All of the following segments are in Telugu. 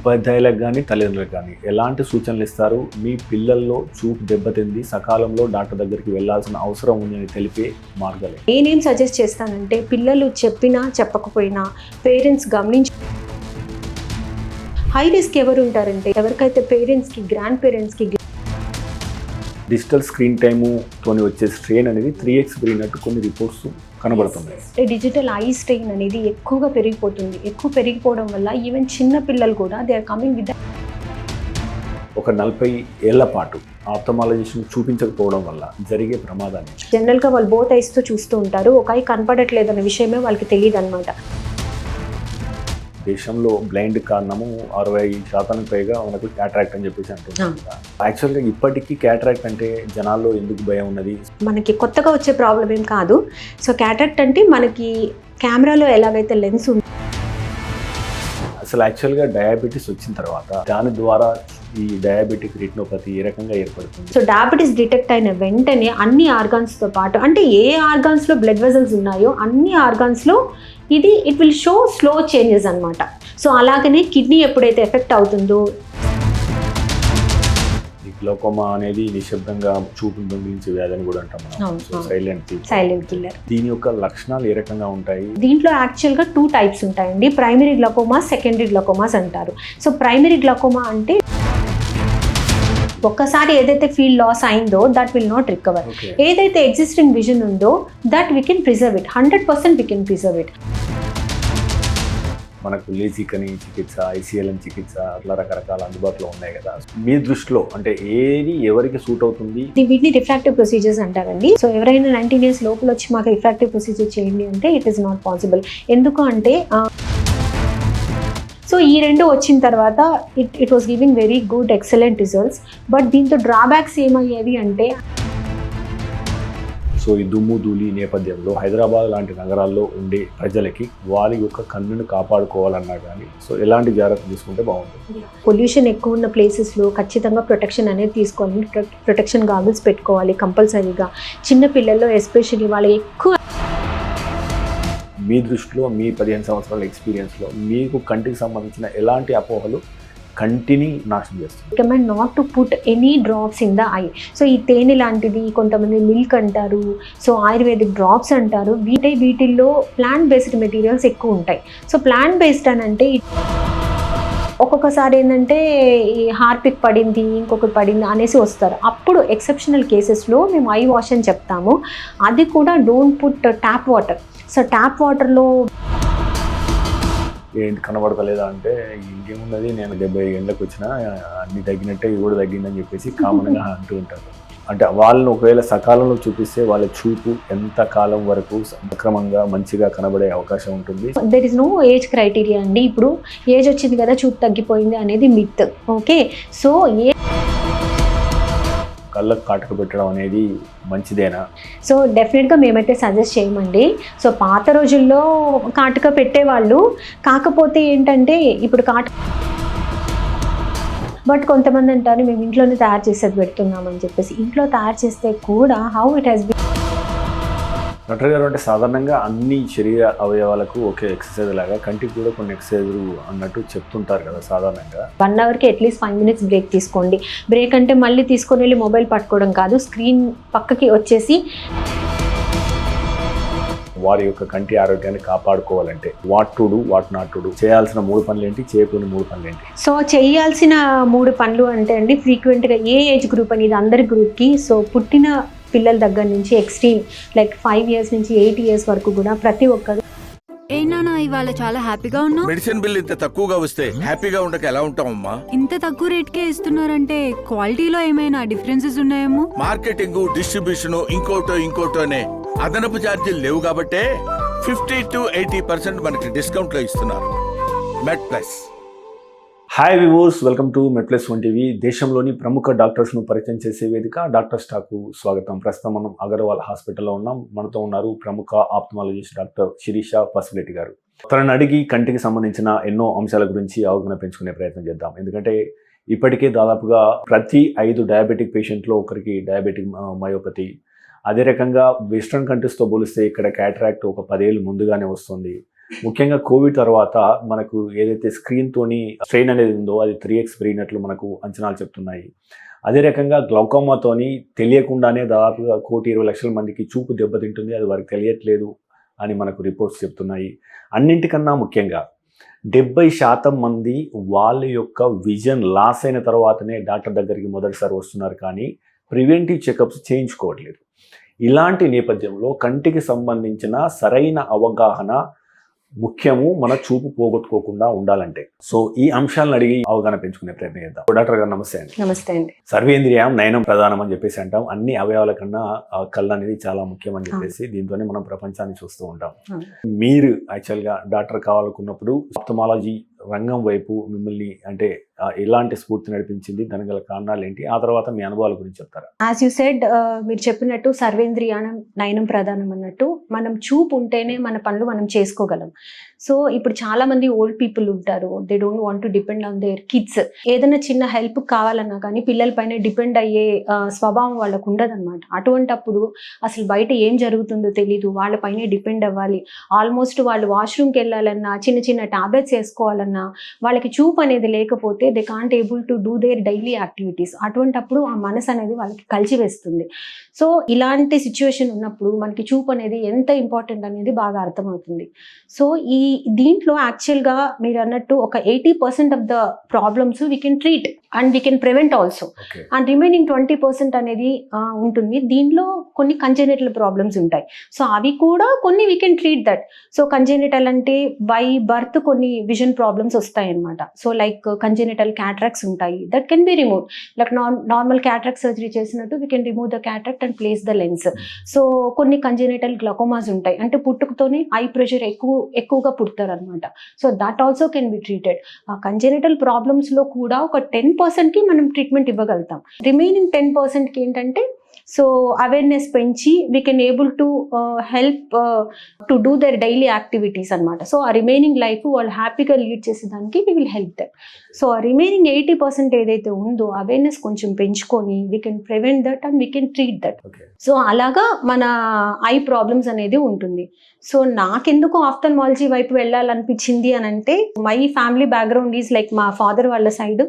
ఉపాధ్యాయులకు కానీ తల్లిదండ్రులకు కానీ ఎలాంటి సూచనలు ఇస్తారు? మీ పిల్లల్లో చూపు దెబ్బతింది, సకాలంలో డాక్టర్ దగ్గరికి వెళ్ళాల్సిన అవసరం ఉందని తెలిపే మార్గాలు నేనేం సజెస్ట్ చేస్తానంటే, పిల్లలు చెప్పినా చెప్పకపోయినా పేరెంట్స్ గమనించి, హై రిస్క్ ఎవరు ఉంటారంటే ఎవరికైతే పేరెంట్స్కి, గ్రాండ్ పేరెంట్స్కి డిజిటల్ స్క్రీన్ టైము తోని వచ్చే స్ట్రెయిన్ అనేది 3x పెరిగినట్టు కొన్ని రిపోర్ట్స్ కనబడుతున్నాయి. డిజిటల్ ఐ స్ట్రెయిన్ అనేది ఎక్కువగా పెరిగిపోతుంది. ఎక్కువ పెరిగిపోవడం వల్ల ఈవెన్ చిన్న పిల్లలు కూడా దే ఆర్ కమింగ్ విత్ ఒక 40 ఏళ్ల పాటు ఆప్థమాలజిస్ట్ని చూపించకపోవడం వల్ల జరిగే ప్రమాదాన్ని జనరల్గా వాళ్ళు బోత్ ఐస్తో చూస్తూ ఉంటారు. ఒక ఐ కనపడట్లేదు అనే విషయమే వాళ్ళకి తెలియదు అనమాట. దేశంలో బ్లైండ్ కారణము 60% పైగా మనకు క్యాటరాక్ట్ అని చెప్పేసి అంటున్నారు. యాక్చువల్గా ఇప్పటికీ క్యాటరాక్ట్ అంటే జనాల్లో ఎందుకు భయం ఉన్నది? మనకి కొత్తగా వచ్చే ప్రాబ్లం ఏం కాదు. సో క్యాటరాక్ట్ అంటే మనకి కెమెరాలో ఎలాగైతే లెన్స్ ఉంది, అసలు యాక్చువల్గా డయాబెటీస్ వచ్చిన తర్వాత దాని ద్వారా ఈ డయాబెటిక్ రెటినోపతి ఏ రకంగా ఏర్పడుతుంది? సో డయాబెటీస్ డిటెక్ట్ అయిన వెంటనే అన్ని ఆర్గాన్స్తో పాటు, అంటే ఏ ఆర్గాన్స్లో బ్లడ్ వెజల్స్ ఉన్నాయో అన్ని ఆర్గాన్స్లో it will show slow changes అనమాట. సో అలాగనే కిడ్నీ ఎప్పుడైతే ఎఫెక్ట్ అవుతుందో, గ్లౌకోమా అనేది నిశ్శబ్దంగా చూపును దొంగిలించే వ్యాధి అని కూడా అంటాం. Silent killer. దీని యొక్క లక్షణాలు ఏ రకంగా ఉంటాయి? దీంట్లో యాక్చువల్గా 2 టైప్స్ ఉంటాయండి. ప్రైమరీ గ్లౌకోమా, సెకండరీ గ్లౌకోమాస్ అంటారు. సో ప్రైమరీ గ్లౌకోమా అంటే ఒక్కసారి ఏదైతే ఫీల్డ్ లాస్ అయిందో దట్ విల్ నాట్ రికవర్. ఏదైతే ఎగ్జిస్టింగ్ విజన్ ఉందో that we can preserve it, 100% we can preserve it. మనకు లేజిక్ అని చికిత్స, ICL చికిత్స, అట్లా రకరకాల అందుబాటులో ఉన్నాయి కదా. మీ దృష్టిలో అంటే ఏది ఎవరికి సూట్ అవుతుంది? వీటిని రిఫ్రాక్టివ్ ప్రొసీజర్స్ అంటారండి. సో ఎవరైనా 19 years లోపల వచ్చి మాకు రిఫ్రాక్టివ్ ప్రొసీజర్ చేయండి అంటే ఇట్ ఈస్ నాట్ పాసిబుల్. ఎందుకు అంటే సో ఈ 2 వచ్చిన తర్వాత it was giving very good excellent results. But దీంతో డ్రాబ్యాక్స్ ఏమయ్యేవి అంటే, సో ఈ దుమ్ము ధూళి నేపథ్యంలో హైదరాబాద్ లాంటి నగరాల్లో ఉండే ప్రజలకి వారి యొక్క కన్నును కాపాడుకోవాలన్నా కానీ సో ఎలాంటి జాగ్రత్తలు తీసుకుంటే బాగుంటుంది? పొల్యూషన్ ఎక్కువ ఉన్న ప్లేసెస్లో ఖచ్చితంగా ప్రొటెక్షన్ అనేది తీసుకోవాలి. ప్రొటెక్షన్ గాగుల్స్ పెట్టుకోవాలి కంపల్సరీగా. చిన్న పిల్లల్లో ఎస్పెషల్లీ వాళ్ళు ఎక్కువ. మీ దృష్టిలో, మీ 15 సంవత్సరాల ఎక్స్పీరియన్స్లో మీకు కంటికి సంబంధించిన ఎలాంటి అపోహలు కంటిని నాశనం చేస్తుంది? Recommend not to put any drops in the eye. So ఈ తేనె లాంటిది, కొంతమంది మిల్క్ అంటారు, సో ఆయుర్వేదిక్ డ్రాప్స్ అంటారు. వీటిల్లో ప్లాంట్ బేస్డ్ మెటీరియల్స్ ఎక్కువ ఉంటాయి. సో ప్లాంట్ బేస్డ్ అని అంటే ఒక్కొక్కసారి ఏంటంటే ఈ హార్పిక్ పడింది, ఇంకొకటి పడింది అనేసి వస్తారు. అప్పుడు ఎక్సెప్షనల్ కేసెస్లో మేము ఐ వాష్ అని చెప్తాము. అది కూడా don't put tap water. So tap వాటర్లో ఏంటి కనబడతలేదా అంటే ఇంకేమున్నది, నేను 70 ఏళ్ళకి వచ్చినా అన్ని తగ్గినట్టే ఇది కూడా తగ్గిందని చెప్పేసి కామన్గా అంటూ ఉంటారు. అంటే వాళ్ళని ఒకవేళ సకాలంలో చూపిస్తే వాళ్ళ చూపు ఎంత కాలం వరకు సక్రమంగా మంచిగా కనబడే అవకాశం ఉంటుంది? There is no age criteria అండి. ఇప్పుడు ఏజ్ వచ్చింది కదా చూపు తగ్గిపోయింది అనేది మిత్. ఓకే, సో కళ్ళకు కాటుక పెట్టడం అనేది మంచిదేనా? సో డెఫినెట్గా మేమైతే సజెస్ట్ చేయమండి. సో పాత రోజుల్లో కాటుక పెట్టేవాళ్ళు, కాకపోతే ఏంటంటే ఇప్పుడు బట్ కొంతమంది అంటారు మేము ఇంట్లోనే తయారు చేసేది పెడుతున్నామని చెప్పేసి. ఇంట్లో తయారు చేస్తే కూడా how it has been. Doctor గారు, అంటే సాధారణంగా అన్ని శరీర అవయవాలకు ఒకే ఎక్సర్సైజ్ లాగా కంటికి కూడా కొన్ని ఎక్సర్సైజ్లు అన్నట్టు చెప్తుంటారు కదా సాధారణంగా. 1 అవర్కి అట్లీస్ట్ 5 minutes బ్రేక్ తీసుకోండి. బ్రేక్ అంటే మళ్ళీ తీసుకొని వెళ్ళి మొబైల్ పట్టుకోవడం కాదు, స్క్రీన్ పక్కకి వచ్చేసి. వారి యొక్క కంటి ఆరోగ్యాన్ని కాపాడుకోవాలంటే what to do, what not to do, చేయాల్సిన 3 పనులు ఏంటి, చేయకూడని 3 పనులు ఏంటి? సో చేయాల్సిన 3 పనులు అంటే అండి, ఫ్రీక్వెంట్గా ఏ ఏజ్ గ్రూప్ అనేది అందరి గ్రూప్కి. సో పుట్టిన పిల్లల దగ్గర నుంచి ఎక్స్ట్రీమ్ లైక్ 5 years నుంచి 8 years వరకు కూడా ప్రతి ఒక్కరు. ఏనా ఇవాళ చాలా హ్యాపీగా ఉన్నావు? మెడిసిన్ బిల్ ఇంత తక్కువగా వస్తే హ్యాపీగా ఉండక ఎలా ఉంటామమ్మా? ఇంత తక్కువ రేట్కే ఇస్తున్నారంటే క్వాలిటీలో ఏమైనా డిఫరెన్సెస్ ఉన్నాయేమో? మార్కెటింగ్, డిస్ట్రిబ్యూషన్, ఇంకోటో అనే అదనపు ఛార్జీలు లేవు కాబట్టే 50 to 80% మనకి డిస్కౌంట్ లో ఇస్తున్నారు. Med Plus. Hi viewers, welcome to MedPlus TV. దేశంలోని ప్రముఖ డాక్టర్స్ను పరిచయం చేసే వేదిక డాక్టర్ స్టాకు స్వాగతం. ప్రస్తుతం మనం అగర్వాల్ హాస్పిటల్లో ఉన్నాం. మనతో ఉన్నారు ప్రముఖ ఆప్థమాలజిస్ట్ డాక్టర్ శిరీష పసుపులేటి గారు. తనని అడిగి కంటికి సంబంధించిన ఎన్నో అంశాల గురించి అవగాహన పెంచుకునే ప్రయత్నం చేద్దాం. ఎందుకంటే ఇప్పటికే దాదాపుగా ప్రతి 5 డయాబెటిక్ పేషెంట్లో ఒకరికి డయాబెటిక్ మయోపతి. అదే రకంగా వెస్ట్రన్ కంట్రీస్తో పోలిస్తే ఇక్కడ క్యాటరాక్ట్ ఒక 10 ఏళ్ళు ముందుగానే వస్తుంది. ముఖ్యంగా కోవిడ్ తర్వాత మనకు ఏదైతే స్క్రీన్తోని స్ట్రెయిన్ అనేది ఉందో అది 3x పెరిగినట్లు మనకు అంచనాలు చెప్తున్నాయి. అదే రకంగా గ్లౌకోమాతోని తెలియకుండానే దాదాపుగా 1,20,00,000 మందికి చూపు దెబ్బతింటుంది, అది వారికి తెలియట్లేదు అని మనకు రిపోర్ట్స్ చెప్తున్నాయి. అన్నింటికన్నా ముఖ్యంగా 70% మంది వాళ్ళ యొక్క విజన్ లాస్ అయిన తర్వాతనే డాక్టర్ దగ్గరికి మొదటిసారి వస్తున్నారు, కానీ ప్రివెంటివ్ చెకప్స్ చేయించుకోవట్లేదు. ఇలాంటి నేపథ్యంలో కంటికి సంబంధించిన సరైన అవగాహన ముఖ్యము, మన చూపు పోగొట్టుకోకుండా ఉండాలంటే. సో ఈ అంశాలను అడిగి అవగాహన పెంచుకునే ప్రయత్నం చేద్దాం. డాక్టర్ గారు నమస్తే అండి. నమస్తే అండి. సర్వేంద్రియం నయనం ప్రధానం అని చెప్పేసి అంటాం. అన్ని అవయవాల కన్నా కళ్ళు అనేది చాలా ముఖ్యం అని చెప్పేసి దీంతోనే మనం ప్రపంచాన్ని చూస్తూ ఉంటాం. మీరు యాక్చువల్గా డాక్టర్ కావాలనుకున్నప్పుడు ఆప్థమాలజీ రంగం వైపు మిమ్మల్ని అంటే ఎలాంటి స్ఫూర్తి నడిపించింది, దానికి గల కారణాలు ఏంటి, ఆ తర్వాత మీ అనుభవాల గురించి చెప్తారా? యాజ్ యూ సెడ్, మీరు చెప్పినట్టు సర్వేంద్రియానం నయనం ప్రధానం అన్నట్టు మనం చూపు ఉంటేనే మన పనులు మనం చేసుకోగలం. సో ఇప్పుడు చాలా మంది ఓల్డ్ పీపుల్ ఉంటారు, they don't want to depend on their kids. ఏదైనా చిన్న హెల్ప్ కావాలన్నా కానీ పిల్లల పైన డిపెండ్ అయ్యే స్వభావం వాళ్ళకు ఉండదన్నమాట. అటువంటప్పుడు అసలు బయట ఏం జరుగుతుందో తెలీదు, వాళ్ళపైనే డిపెండ్ అవ్వాలి. ఆల్మోస్ట్ వాళ్ళు వాష్రూమ్కి వెళ్ళాలన్నా, చిన్న చిన్న టాబ్లెట్స్ వేసుకోవాలన్నా వాళ్ళకి చూపు అనేది లేకపోతే they can't able to do their daily activities. అటువంటప్పుడు ఆ మనసు అనేది వాళ్ళకి కలిసివేస్తుంది. సో ఇలాంటి సిచ్యువేషన్ ఉన్నప్పుడు మనకి చూపు అనేది ఎంత ఇంపార్టెంట్ అనేది బాగా అర్థమవుతుంది. సో దీంట్లో యాక్చువల్గా మీరు అన్నట్టు ఒక 80% of the problems we can treat and we can prevent also. And remaining 20% అనేది ఉంటుంది. దీంట్లో కొన్ని కంజెనిటల్ ప్రాబ్లమ్స్ ఉంటాయి. సో అవి కూడా కొన్ని we can treat that. So congenital అంటే బై బర్త్ కొన్ని విజన్ ప్రాబ్లమ్స్ వస్తాయి అన్నమాట. సో లైక్ కంజెనిటల్ క్యాట్రాక్ట్స్ ఉంటాయి, that can be remove. Like normal cataract surgery చేసినట్టు we can remove the cataract and place the lens. So కొన్ని కంజెనిటల్ గ్లకోమాస్ ఉంటాయి, అంటే పుట్టుకతోనే ఐ ప్రెషర్ ఎక్కువగా పుడతారు అనమాట. So that also can be treated. ఆ కంజెనిటల్ ప్రాబ్లమ్స్లో కూడా ఒక 10%కి మనం ట్రీట్మెంట్ ఇవ్వగలుగుతాం. రిమైనింగ్ 10%కి ఏంటంటే సో అవేర్నెస్ పెంచి we can able to help to do their daily activities అనమాట. సో ఆ రిమైనింగ్ లైఫ్ వాళ్ళు హ్యాపీగా లీడ్ చేసేదానికి we will help them. So ఆ రిమైనింగ్ 80% ఏదైతే ఉందో అవేర్నెస్ కొంచెం పెంచుకొని we can prevent that and we can treat that. So అలాగా మన ఐ ప్రాబ్లమ్స్ అనేది ఉంటుంది. సో నాకెందుకు ఆఫ్థల్మాలజీ వైపు వెళ్ళాలనిపించింది అని అంటే, my family background is like మా ఫాదర్ వాళ్ళ సైడ్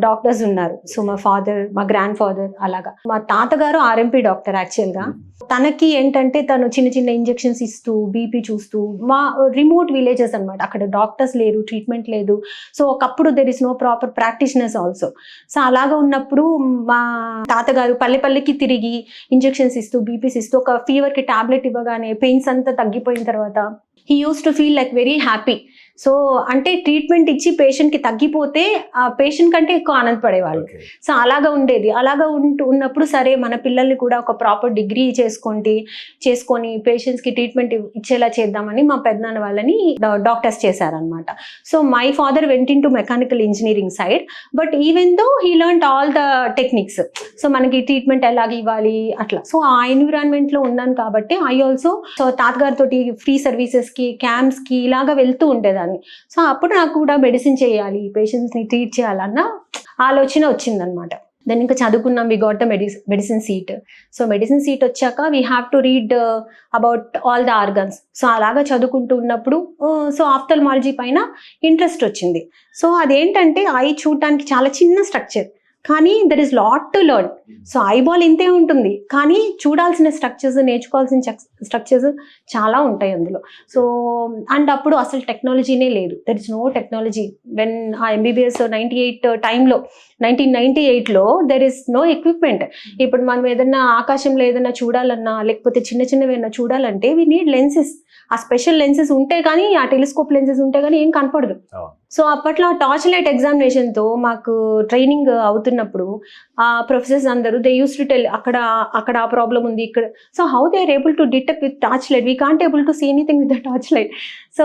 డాక్టర్స్ ఉన్నారు. సో మా ఫాదర్, మా గ్రాండ్ ఫాదర్, అలాగా మా తాతగారు ఆర్ఎంపీ డాక్టర్. యాక్చువల్గా తనకి ఏంటంటే తను చిన్న చిన్న ఇంజెక్షన్స్ ఇస్తూ బీపీ చూస్తూ, మా రిమోట్ విలేజెస్ అనమాట, అక్కడ డాక్టర్స్ లేరు, ట్రీట్మెంట్ లేదు. సో ఒకప్పుడు there is no proper practitioners also. So అలాగా ఉన్నప్పుడు మా తాతగారు పల్లెకి తిరిగి ఇంజెక్షన్స్ ఇస్తూ బీపీస్ ఇస్తూ ఒక ఫీవర్కి టాబ్లెట్ ఇవ్వగానే పెయిన్స్ అంతా తగ్గిపోయిన తర్వాత he use to feel like very happy. So అంటే ట్రీట్మెంట్ ఇచ్చి పేషెంట్కి తగ్గిపోతే ఆ పేషెంట్ కంటే ఎక్కువ ఆనందపడేవాళ్ళు. సో అలాగా ఉండేది. అలాగా ఉన్నప్పుడు సరే మన పిల్లల్ని కూడా ఒక ప్రాపర్ డిగ్రీ చేసుకొని పేషెంట్స్కి ట్రీట్మెంట్ ఇచ్చేలా చేద్దామని మా పెద్దనాన్న వాళ్ళని డాక్టర్స్ చేశారనమాట. So my father went in to mechanical engineering side, but even though he learned all the techniques. So మనకి ట్రీట్మెంట్ ఎలాగ ఇవ్వాలి అట్లా. సో ఆ ఎన్విరాన్మెంట్లో ఉన్నాను కాబట్టి ఐ ఆల్సో సో తాతగారితో ఫ్రీ సర్వీసెస్కి, క్యాంప్స్కి ఇలాగా వెళ్తూ ఉండేదాన్ని. సో అప్పుడు నాకు కూడా మెడిసిన్ చేయాలి, పేషెంట్స్ని ట్రీట్ చేయాలన్న ఆలోచన వచ్చిందనమాట. దెన్ ఇంకా చదువుకున్నాం, we got the medicine seat. So medicine seat వచ్చాక we have to read about all the organs. So అలాగా చదువుకుంటూ ఉన్నప్పుడు సో ఆఫ్థల్మాలజీ పైన ఇంట్రెస్ట్ వచ్చింది. సో అదేంటంటే ఐ చూడటానికి చాలా చిన్న స్ట్రక్చర్, కానీ there is lot to learn. So eyeball ఇంతే ఉంటుంది, కానీ చూడాల్సిన స్ట్రక్చర్స్, నేర్చుకోవాల్సిన స్ట్రక్చర్స్ చాలా ఉంటాయి అందులో. సో అండ్ అప్పుడు అసలు టెక్నాలజీనే లేదు, there is no technology. When ఆ ఎంబీబీఎస్ 1998లో దెర్ ఇస్ నో ఎక్విప్మెంట్. ఇప్పుడు మనం ఏదైనా ఆకాశంలో ఏదైనా చూడాలన్నా, లేకపోతే చిన్నవి ఏదైనా చూడాలంటే వీ నీడ్ లెన్సెస్. ఆ స్పెషల్ లెన్సెస్ ఉంటే కానీ, ఆ టెలిస్కోప్ లెన్సెస్ ఉంటే కానీ ఏం కనపడదు. సో అప్పట్లో టార్చ్ లైట్ ఎగ్జామినేషన్తో మాకు ట్రైనింగ్ అవుతున్నప్పుడు ఆ ప్రొఫెసర్స్ అందరూ దే యూస్ టు టెల్ అక్కడ ఆ ప్రాబ్లం ఉంది ఇక్కడ. So how they are able to detect with torch light, we can't able to see anything with the torch light. So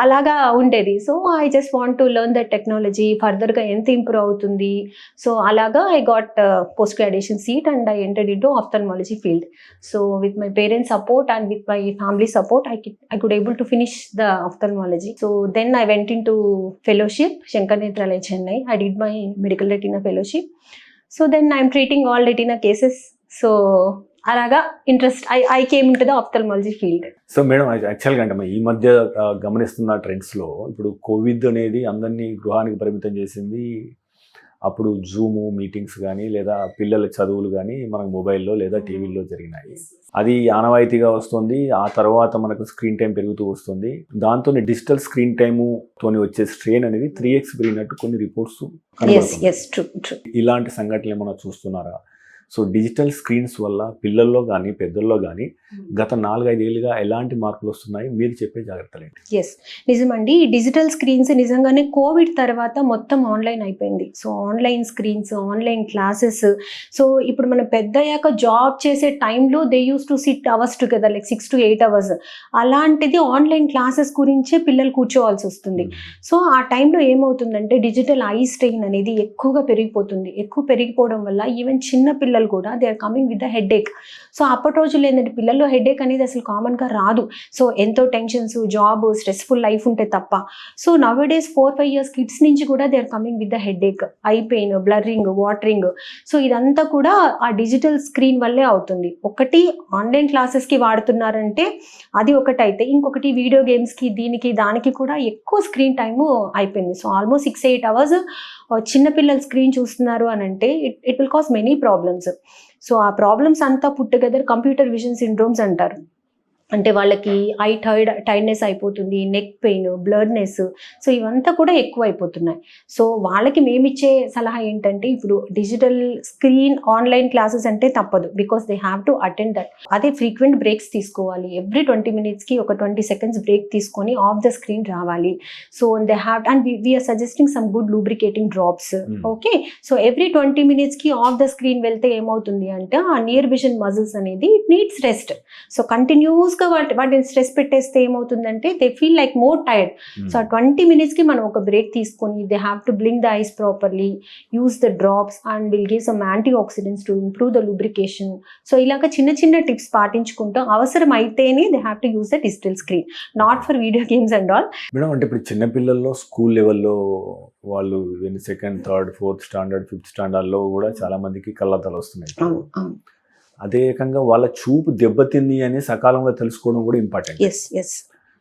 అలాగా ఉండేది. So I just want to learn that technology, ఫర్దర్గా ఎంత ఇంప్రూవ్ అవుతుంది. సో అలాగా I got post graduation seat and I entered into ophthalmology field. So with my parents support and with my family support I could able to finish the ophthalmology. So then I went into fellowship, Shankar Nethralaya, Chennai. I did my medical retina fellowship. So then I'm treating all retina cases. So అలాగా interest I came in to the ఆప్థల్మాలజీ field. So madam, యాక్చువల్గా అంటే ఈ మధ్య గమనిస్తున్న ట్రెండ్స్లో ఇప్పుడు కోవిడ్ అనేది అందరినీ గృహానికి పరిమితం చేసింది. అప్పుడు జూమ్ మీటింగ్స్ కానీ లేదా పిల్లల చదువులు కానీ మనకు మొబైల్లో లేదా టీవీల్లో జరిగినాయి. అది ఆనవాయితీగా వస్తుంది. ఆ తర్వాత మనకు స్క్రీన్ టైం పెరుగుతూ వస్తుంది. దాంతో డిజిటల్ స్క్రీన్ టైముతో వచ్చే స్ట్రెయిన్ అనేది 3x పెరిగినట్టు కొన్ని రిపోర్ట్స్ కనబడుతున్నాయి. ఇలాంటి సంఘటనలు ఏమైనా చూస్తున్నారా? సో డిజిటల్ స్క్రీన్స్ వల్ల పిల్లల్లో కానీ పెద్దల్లో కానీ గత 4-5 ఏళ్ళుగా ఎలాంటి మార్పులు వస్తున్నాయి? మీరు చెప్పే జాగ్రత్తలు ఏంటి? ఎస్, నిజమండి. డిజిటల్ స్క్రీన్స్ నిజంగానే కోవిడ్ తర్వాత మొత్తం ఆన్లైన్ అయిపోయింది. So online screens, online classes. So ఇప్పుడు మనం పెద్ద అయ్యాక జాబ్ చేసే టైంలో they use to SIT hours together, like 6 to 8 hours. అలాంటిది ఆన్లైన్ క్లాసెస్ గురించే పిల్లలు కూర్చోవాల్సి వస్తుంది. సో ఆ టైంలో ఏమవుతుందంటే డిజిటల్ ఐ స్ట్రెయిన్ అనేది ఎక్కువగా పెరిగిపోతుంది. ఎక్కువ పెరిగిపోవడం వల్ల ఈవెన్ చిన్న పిల్లలు కూడా they are coming with the headache. So అప్పటి రోజుల్లో ఏంటంటే పిల్లల్లో హెడేక్ అనేది అసలు కామన్గా రాదు. సో ఎంతో టెన్షన్స్, జాబ్, స్ట్రెస్ఫుల్ లైఫ్ ఉంటే తప్ప. So nowadays 4-5 years kids నుంచి కూడా they are coming with the headache, eye pain, blurring, watering. So ఇదంతా కూడా ఆ డిజిటల్ స్క్రీన్ వల్లే అవుతుంది. ఒకటి ఆన్లైన్ క్లాసెస్కి వాడుతున్నారంటే అది ఒకటైతే, ఇంకొకటి వీడియో గేమ్స్కి, దీనికి దానికి కూడా ఎక్కువ స్క్రీన్ టైము అయిపోయింది. సో ఆల్మోస్ట్ 6-8 hours చిన్నపిల్లలు స్క్రీన్ చూస్తున్నారు అని అంటే it will cause many problems. So ఆ ప్రాబ్లమ్స్ అంతా put together computer vision syndromes అంటారు. అంటే వాళ్ళకి ఐ టైర్డ్నెస్ అయిపోతుంది, నెక్ పెయిన్, బ్లర్నెస్. సో ఇవంతా కూడా ఎక్కువ అయిపోతున్నాయి. సో వాళ్ళకి మేమిచ్చే సలహా ఏంటంటే ఇప్పుడు డిజిటల్ స్క్రీన్ ఆన్లైన్ క్లాసెస్ అంటే తప్పదు, because they have to attend that. అదే ఫ్రీక్వెంట్ బ్రేక్స్ తీసుకోవాలి. ఎవ్రీ 20 minutesకి ఒక 20 seconds బ్రేక్ తీసుకొని ఆఫ్ ద స్క్రీన్ రావాలి. So they have, and we're suggesting some good lubricating drops. Okay, so every 20 minutesకి ఆఫ్ ద స్క్రీన్ వెళ్తే ఏమవుతుంది అంటే ఆ నియర్ విజన్ మజిల్స్ అనేది it needs rest. So continuous వాటిని స్ట్రెస్ పెట్టేస్తే ఏమవుతుందంటే they feel like more tired. So ఆ 20 minutesకి మనం ఒక బ్రేక్ తీసుకొని they have to blink the eyes properly, use the drops and will give some antioxidants to improve the lubrication. So ఇలాగ చిన్న చిన్న టిప్స్ పాటించుకుంటూ అవసరం అయితేనే they have to use the digital screen, not for video games and all. Madam, అంటే ఇప్పుడు చిన్నపిల్లల్లో స్కూల్ లెవెల్లో వాళ్ళు 2nd, 3rd, 4th standard, 5th standardలో కూడా చాలా మందికి కళ్ళద్దాలు వస్తున్నాయి. అదే రకంగా వాళ్ళ చూపు దెబ్బతింది అని సకాలంలో తెలుసుకోవడం కూడా ఇంపార్టెంట్.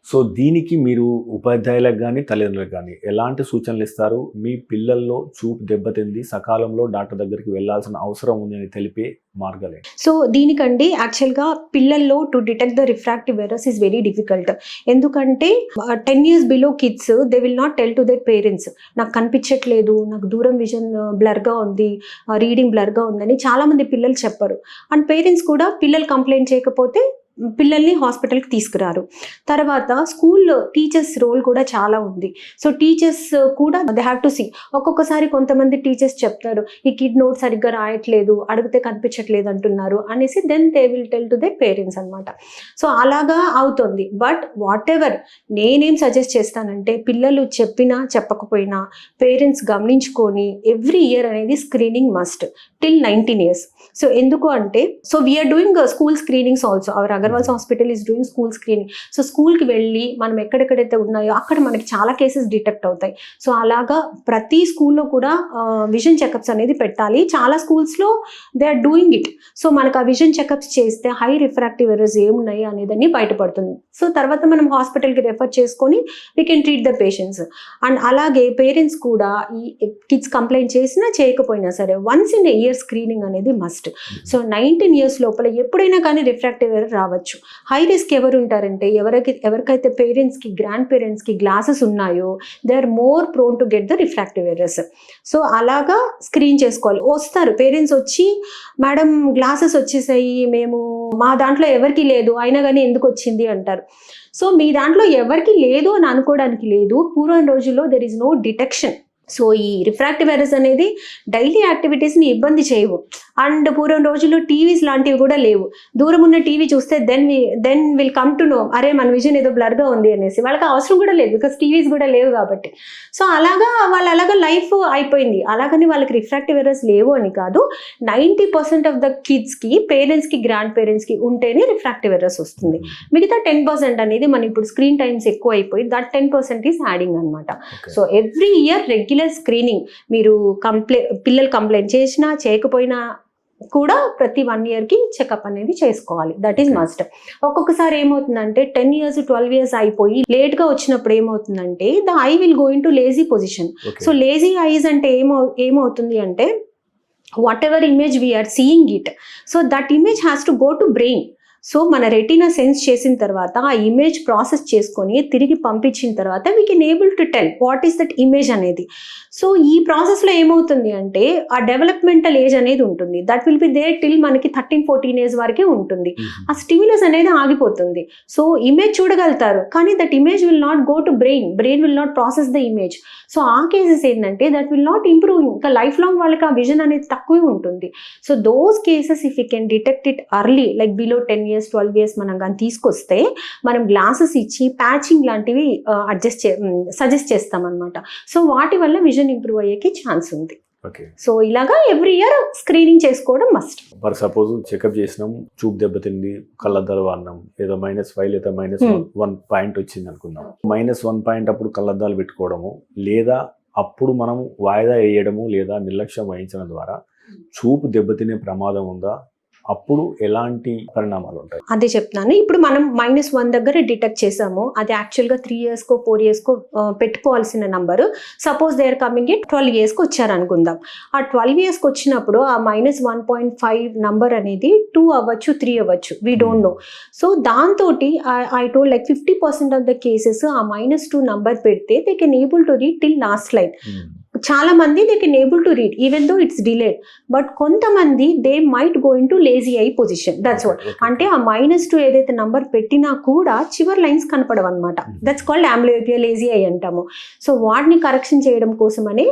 సో దీనికి మీరు ఉపాధ్యాయులకు కానీ తల్లిదండ్రులకు కానీ ఎలాంటి సూచనలు ఇస్తారు? మీ పిల్లల్లో చూపు దెబ్బతింది, సకాలంలో డాక్టర్ దగ్గరికి వెళ్ళాల్సిన అవసరం ఉంది అని తెలిపే మార్గాలే. సో దీనికండి యాక్చువల్గా పిల్లల్లో to detect the refractive errors is very difficult. ఎందుకంటే 10 years below kids they will not tell to their parents, నాకు కనిపించట్లేదు, నాకు దూరం విజన్ బ్లర్గా ఉంది, రీడింగ్ బ్లర్గా ఉందని చాలామంది పిల్లలు చెప్పరు. అండ్ పేరెంట్స్ కూడా పిల్లలు కంప్లైంట్ చేయకపోతే పిల్లల్ని హాస్పిటల్కి తీసుకురారు. తర్వాత స్కూల్లో టీచర్స్ రోల్ కూడా చాలా ఉంది. సో టీచర్స్ కూడా దే హ్యావ్ టు సీ. ఒక్కొక్కసారి కొంతమంది టీచర్స్ చెప్తారు ఈ కిడ్ నోట్ సరిగ్గా రాయట్లేదు, అడిగితే కనిపించట్లేదు అంటున్నారు అనేసి, then they will tell to they parents అనమాట. సో అలాగా అవుతుంది. బట్ వాట్ ఎవర్ నేనేం సజెస్ట్ చేస్తానంటే పిల్లలు చెప్పినా చెప్పకపోయినా పేరెంట్స్ గమనించుకొని ఎవ్రీ ఇయర్ అనేది screening must till 19 years. So ఎందుకు అంటే, so we are doing school screenings also. Our Agarwal's hospital is doing school screening. So స్కూల్కి వెళ్ళి మనం ఎక్కడెక్కడైతే ఉన్నాయో అక్కడ మనకి చాలా కేసెస్ డిటెక్ట్ అవుతాయి. సో అలాగా ప్రతి స్కూల్లో కూడా విజన్ చెకప్స్ అనేది పెట్టాలి. చాలా స్కూల్స్లో they are doing it. So మనకు ఆ విజన్ చెకప్స్ చేస్తే హై రిఫ్రాక్టివ్ ఎర్రర్స్ ఏమున్నాయి అనేదని బయటపడుతుంది. సో తర్వాత మనం హాస్పిటల్కి రెఫర్ చేసుకొని we can treat the patients. And అలాగే పేరెంట్స్ కూడా ఈ కిడ్స్ కంప్లైంట్ చేసినా చేయకపోయినా సరే once in a year screening అనేది మస్ట్. సో 19 years లోపల ఎప్పుడైనా కానీ రిఫ్రాక్టివ్ ఎర్రర్ రావచ్చు. హై రిస్క్ ఎవరు ఉంటారంటే ఎవరికైతే పేరెంట్స్కి, గ్రాండ్ పేరెంట్స్కి గ్లాసెస్ ఉన్నాయో they are more prone to get the refractive errors. So అలాగా స్క్రీన్ చేసుకోవాలి. వస్తారు పేరెంట్స్ వచ్చి, మేడం గ్లాసెస్ వచ్చేసాయి, మేము మా దాంట్లో ఎవరికి లేదు అయినా కానీ ఎందుకు వచ్చింది అంటారు. సో మీ దాంట్లో ఎవరికి లేదు అని అనుకోవడానికి లేదు. పూర్వం రోజుల్లో there is no detection. So ఈ రిఫ్రాక్టివ్ ఎర్రర్స్ అనేది డైలీ యాక్టివిటీస్ని ఇబ్బంది చేయవు. అండ్ పూర్వం రోజుల్లో టీవీస్ లాంటివి కూడా లేవు. దూరం ఉన్న టీవీ చూస్తే then will come to know, అరే మన విజన్ ఏదో బ్లర్గా ఉంది అనేసి. వాళ్ళకి అవసరం కూడా లేదు, బికాస్ టీవీస్ కూడా లేవు కాబట్టి. సో అలాగా వాళ్ళు అలాగా లైఫ్ అయిపోయింది. అలాగని వాళ్ళకి రిఫ్రాక్టివ్ ఎర్రర్స్ లేవు అని కాదు. 90% ఆఫ్ ద కిడ్స్కి, పేరెంట్స్కి, గ్రాండ్ పేరెంట్స్కి ఉంటేనే రిఫ్రాక్టివ్ ఎర్రర్స్ వస్తుంది. మిగతా 10% అనేది మనం ఇప్పుడు స్క్రీన్ టైమ్స్ ఎక్కువ అయిపోయి దట్ 10% ఈస్ యాడింగ్ అనమాట. So every year regular screening, మీరు పిల్లలు కంప్లైంట్ చేసినా చేయకపోయినా కూడా ప్రతి 1 yearకి చెకప్ అనేది చేసుకోవాలి. That is must. ఒక్కొక్కసారి ఏమవుతుందంటే 10 years 12 years అయిపోయి లేట్గా వచ్చినప్పుడు ఏమవుతుందంటే the eye will go into lazy position. So lazy eyes అంటే ఏమవుతుంది అంటే whatever image we are seeing it, so that image has to go to brain. So మన రెటీనా సెన్స్ చేసిన తర్వాత ఆ ఇమేజ్ ప్రాసెస్ చేసుకొని తిరిగి పంపించిన తర్వాత we can able to tell what is that image అనేది. సో ఈ ప్రాసెస్లో ఏమవుతుంది అంటే ఆ డెవలప్మెంటల్ ఏజ్ అనేది ఉంటుంది. That will be there till మనకి 13-14 years వరకే ఉంటుంది. ఆ స్టిమ్యులస్ అనేది ఆగిపోతుంది. సో ఇమేజ్ చూడగలుగుతారు కానీ that image will not go to brain will not process the image. So ఆ కేసెస్ ఏంటంటే దట్ విల్ నాట్ ఇంప్రూవ్. ఇంకా లైఫ్ లాంగ్ వాళ్ళకి ఆ విజన్ అనేది తక్కువే ఉంటుంది. So those cases if you can detect it early like below 10 years 12 years మనం కానీ తీసుకొస్తే మనం గ్లాసెస్ ఇచ్చి ప్యాచింగ్ లాంటివి సజెస్ట్ చేస్తాం అనమాట. సో వాటి వల్ల విజన్ ఇంప్రూవ్ అయ్యేకి ఛాన్స్ ఉంది. సో ఇలాగా ఎవ్రీ ఇయర్ స్క్రీనింగ్ చేసుకోవడం మస్ట్. ఫర్ సపోజ్ చెకప్ చేసినాం, చూపు దెబ్బతింది, కళ్ళద్దాలు వాడినాం, ఏదో -5 లేదా -1 పాయింట్ వచ్చింది అనుకుందాం. -1 పాయింట్ అప్పుడు కళ్ళద్దాలు పెట్టుకోవడము లేదా అప్పుడు మనం వాయిదా వేయడము లేదా నిర్లక్ష్యం వహించడం ద్వారా చూపు దెబ్బతినే ప్రమాదం ఉందా? అప్పుడు ఎలాంటి పరిణామాలు ఉంటాయి? అదే చెప్తున్నాను. ఇప్పుడు మనం -1 దగ్గర డిటెక్ట్ చేసాము. అది యాక్చువల్గా 3 yearsకో 4 yearsకో పెట్టుకోవాల్సిన number. Suppose they are coming at 12 yearsకి వచ్చారు అనుకుందాం. ఆ 12 yearsకి వచ్చినప్పుడు ఆ -1.5 నంబర్ అనేది 2 అవ్వచ్చు, 3 అవ్వచ్చు, వీ డోంట్ నో. సో దాంతో I told like 50% of the cases ఆ -2 నంబర్ పెడితే they can able to read till last line. చాలా మంది they can able to read even though it's delayed. But కొంతమంది they might go into lazy eye position. That's what. అంటే ఆ -2 ఏదైతే నంబర్ పెట్టినా కూడా చివరి లైన్స్ కనపడవు అనమాట. That's called amblyopia lazy I అంటాము. సో వాటిని కరెక్షన్ చేయడం కోసమని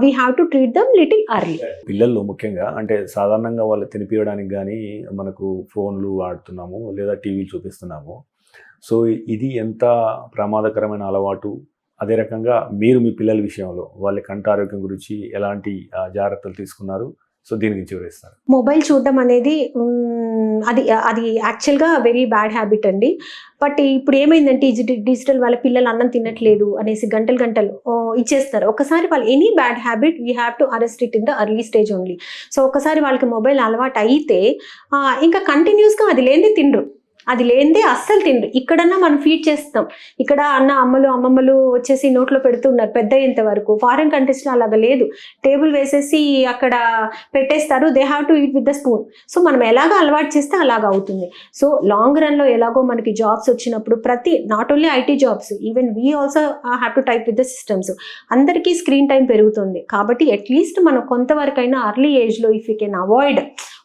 we have to treat them little early. పిల్లల్లో ముఖ్యంగా అంటే సాధారణంగా వాళ్ళు తినిపించడానికి కానీ మనకు ఫోన్లు వాడుతున్నాము లేదా టీవీ చూపిస్తున్నాము. సో ఇది ఎంత ప్రమాదకరమైన అలవాటు? అదే రకంగా మీరు మీ పిల్లల విషయంలో వాళ్ళ కంటి ఆరోగ్యం గురించి ఎలాంటి జాగ్రత్తలు తీసుకున్నారు? సో దీని గురించి వివరిస్తారు. మొబైల్ చూడడం అనేది అది యాక్చువల్గా వెరీ బ్యాడ్ హ్యాబిట్ అండి. బట్ ఇప్పుడు ఏమైందంటే డిజిటల్ వాళ్ళ పిల్లలు అన్నం తినట్లేదు అనేసి గంటలు ఇచ్చేస్తారు. ఒకసారి వాళ్ళు any bad habit we have to arrest it in the early stage only. So ఒకసారి వాళ్ళకి మొబైల్ అలవాటు అయితే ఇంకా కంటిన్యూస్గా అది లేనిది తినరు, అది లేనిదే అస్సలు తినరు. ఇక్కడన్నా మనం ఫీడ్ చేస్తాం. ఇక్కడ అమ్మమ్మలు వచ్చేసి నోట్లో పెడుతున్నారు పెద్ద అయ్యేంత వరకు. ఫారెన్ కంట్రీస్లో అలాగా లేదు. టేబుల్ వేసేసి అక్కడ పెట్టేస్తారు. They have to eat with the spoon. So మనం ఎలాగ అలవాటు చేస్తే అలాగ అవుతుంది. సో లాంగ్ రన్లో ఎలాగో మనకి జాబ్స్ వచ్చినప్పుడు not only IT jobs, even we also have to type with the systems. అందరికీ స్క్రీన్ టైం పెరుగుతుంది కాబట్టి అట్లీస్ట్ మనం కొంతవరకైనా అర్లీ ఏజ్లో if you can avoid,